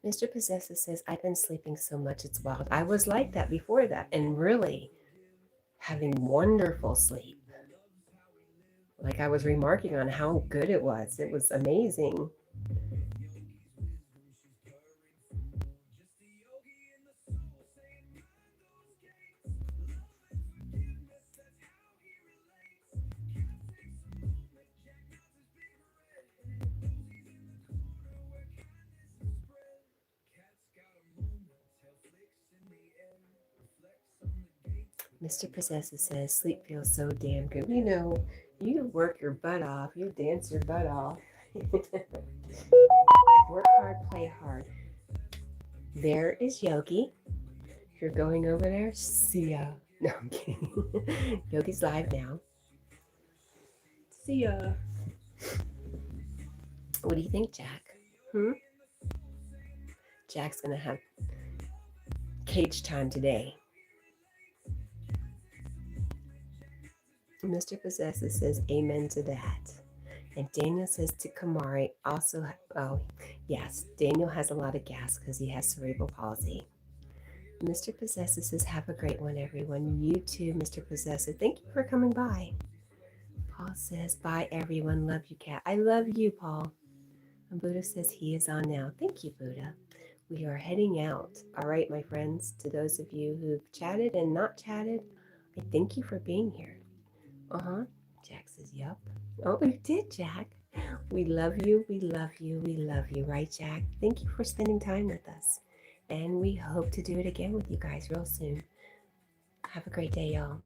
Mr. Possessor says, I've been sleeping so much it's wild. I was like that before that and really having wonderful sleep. Like I was remarking on how good it was. It was amazing. Mr. Possessor says, sleep feels so damn good. You know, you work your butt off. You dance your butt off. Work hard, play hard. There is Yogi. If you're going over there, see ya. No, I'm kidding. Yogi's live now. See ya. What do you think, Jack? Jack's gonna have cage time today. Mr. Possessor says amen to that. And Daniel says to Kamari also, oh, yes, Daniel has a lot of gas because he has cerebral palsy. Mr. Possessor says, have a great one, everyone. You too, Mr. Possessor. Thank you for coming by. Paul says, bye, everyone. Love you, Cat. I love you, Paul. And Buddha says he is on now. Thank you, Buddha. We are heading out. All right, my friends, to those of you who've chatted and not chatted, I thank you for being here. Jack says, yup. Oh, you did, Jack. We love you. We love you. We love you. Right, Jack? Thank you for spending time with us. And we hope to do it again with you guys real soon. Have a great day, y'all.